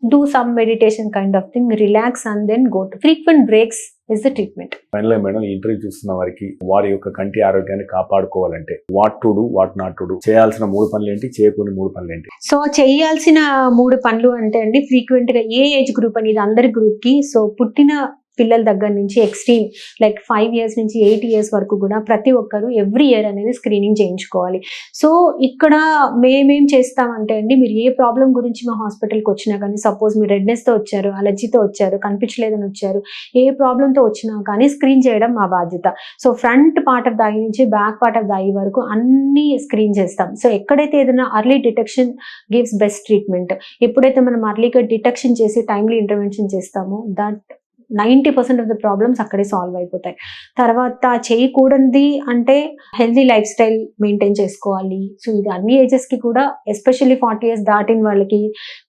do some meditation kind of thing, relax and then go to frequent breaks is the treatment. Final madam, ఈ ఇంటర్వ్యూ చూస్తున్న వారికి వారి యొక్క కంటి ఆరోగ్యాన్ని కాపాడుకోవాలంటే what to do, what not to do, చేయాల్సిన 3 పనులు ఏంటి, చేయకూడని 3 పనులు ఏంటి? సో చేయాల్సిన 3 పనులు అంటే అండి, ఫ్రీక్వెంట్ గా ఏ ఏజ్ గ్రూప్ అని, ఇది అందరి గ్రూప్ కి, సో పుట్టిన పిల్లల దగ్గర నుంచి ఎక్స్ట్రీమ్ లైక్ 5 years నుంచి 8 years వరకు కూడా ప్రతి ఒక్కరు ఎవ్రీ ఇయర్ అనేది స్క్రీనింగ్ చేయించుకోవాలి. సో ఇక్కడ మేమేం చేస్తామంటే అండి, మీరు ఏ ప్రాబ్లం గురించి మా హాస్పిటల్కి వచ్చినా కానీ, సపోజ్ మీరు రెడ్నెస్తో వచ్చారు, అలర్జీతో వచ్చారు, కనిపించలేదని వచ్చారు, ఏ ప్రాబ్లంతో వచ్చినా కానీ స్క్రీన్ చేయడం మా బాధ్యత. So front part of the eye నుంచి back part of the eye వరకు అన్ని స్క్రీన్ చేస్తాం. సో ఎక్కడైతే ఏదైనా early detection gives best treatment. ఎప్పుడైతే మనం అర్లీగా డిటెక్షన్ చేసి టైమ్లీ ఇంటర్వెన్షన్ చేస్తామో దట్ 90% ఆఫ్ ద ప్రాబ్లమ్స్ అక్కడే సాల్వ్ అయిపోతాయి. తర్వాత చేయకూడనిది అంటే హెల్తీ లైఫ్ స్టైల్ మెయింటైన్ చేసుకోవాలి. సో ఇది అన్ని ఏజెస్కి కూడా, ఎస్పెషల్లీ 40 years దాటిన వాళ్ళకి,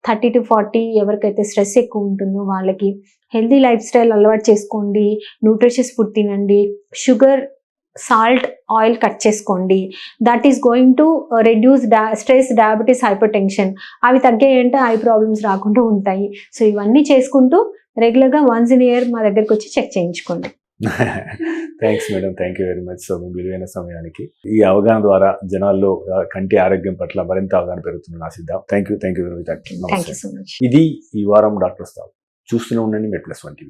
30 to 40 ఎవరికైతే స్ట్రెస్ ఎక్కువ ఉంటుందో వాళ్ళకి హెల్తీ లైఫ్ స్టైల్ అలవాటు చేసుకోండి, న్యూట్రిషియస్ ఫుడ్ తినండి, షుగర్, సాల్ట్, ఆయిల్ కట్ చేసుకోండి. That is going to reduce stress, diabetes, hyper tension అవి తగ్గాయంటే ఐ ప్రాబ్లమ్స్ రాకుండా ఉంటాయి. సో ఇవన్నీ చేసుకుంటూ రెగ్యులర్గా వన్స్ ఇన్ ఇయర్ మా దగ్గరికి వచ్చి చెక్ చేయించుకోండి. Thanks madam, thank you very much. So మీ విలువైన సమయానికి ఈ అవగాహన ద్వారా జనాల్లో కంటి ఆరోగ్యం పట్ల మరింత అవగాహన పెరుగుతుందని ఆశిద్దాం. Thank you very much. Thank you so much. ఇది ఈ వారం డాక్టర్ స్థానం. చూస్తూనే ఉండండి మెట్ప్లస్ 1 TV.